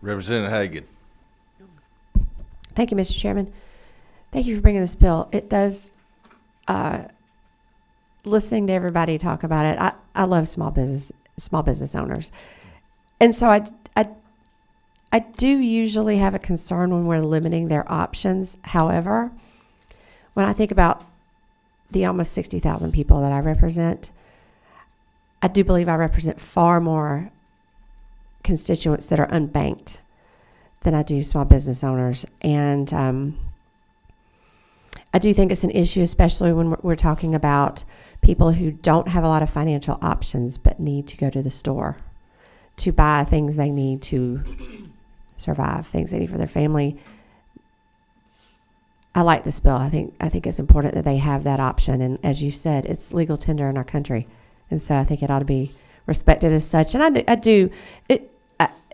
[SPEAKER 1] Representative Hagan.
[SPEAKER 23] Thank you, Mr. Chairman. Thank you for bringing this bill. It does, listening to everybody talk about it, I love small business owners. And so I do usually have a concern when we're limiting their options. However, when I think about the almost 60,000 people that I represent, I do believe I represent far more constituents that are unbanked than I do small business owners. And I do think it's an issue, especially when we're talking about people who don't have a lot of financial options but need to go to the store to buy things they need to survive, things they need for their family. I like this bill. I think it's important that they have that option. And as you said, it's legal tender in our country, and so I think it ought to be respected as such. And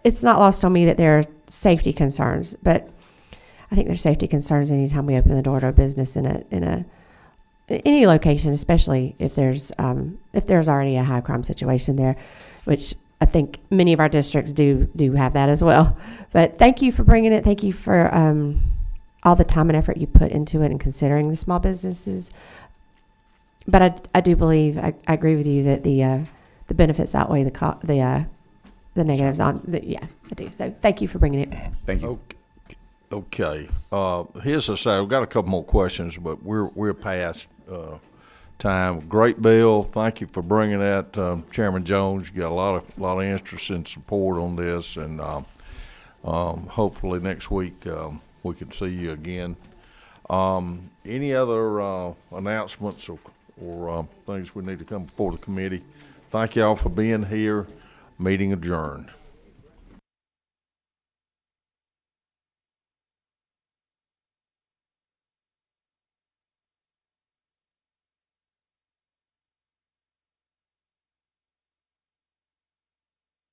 [SPEAKER 23] it's not lost on me that there are safety concerns, but I think there's safety concerns anytime we open the door to a business in any location, especially if there's already a high crime situation there, which I think many of our districts do have that as well. But thank you for bringing it. Thank you for all the time and effort you put into it and considering the small businesses. But I do believe I agree with you that the benefits outweigh the negatives yeah, I do. So thank you for bringing it.
[SPEAKER 21] Thank you.
[SPEAKER 1] Okay. Here's the say. We've got a couple more questions, but we're past time. Great bill. Thank you for bringing that, Chairman Jones. You got a lot of interest and support on this, and hopefully next week we can see you again. Any other announcements or things we need to come before the committee? Thank y'all for being here. Meeting adjourned.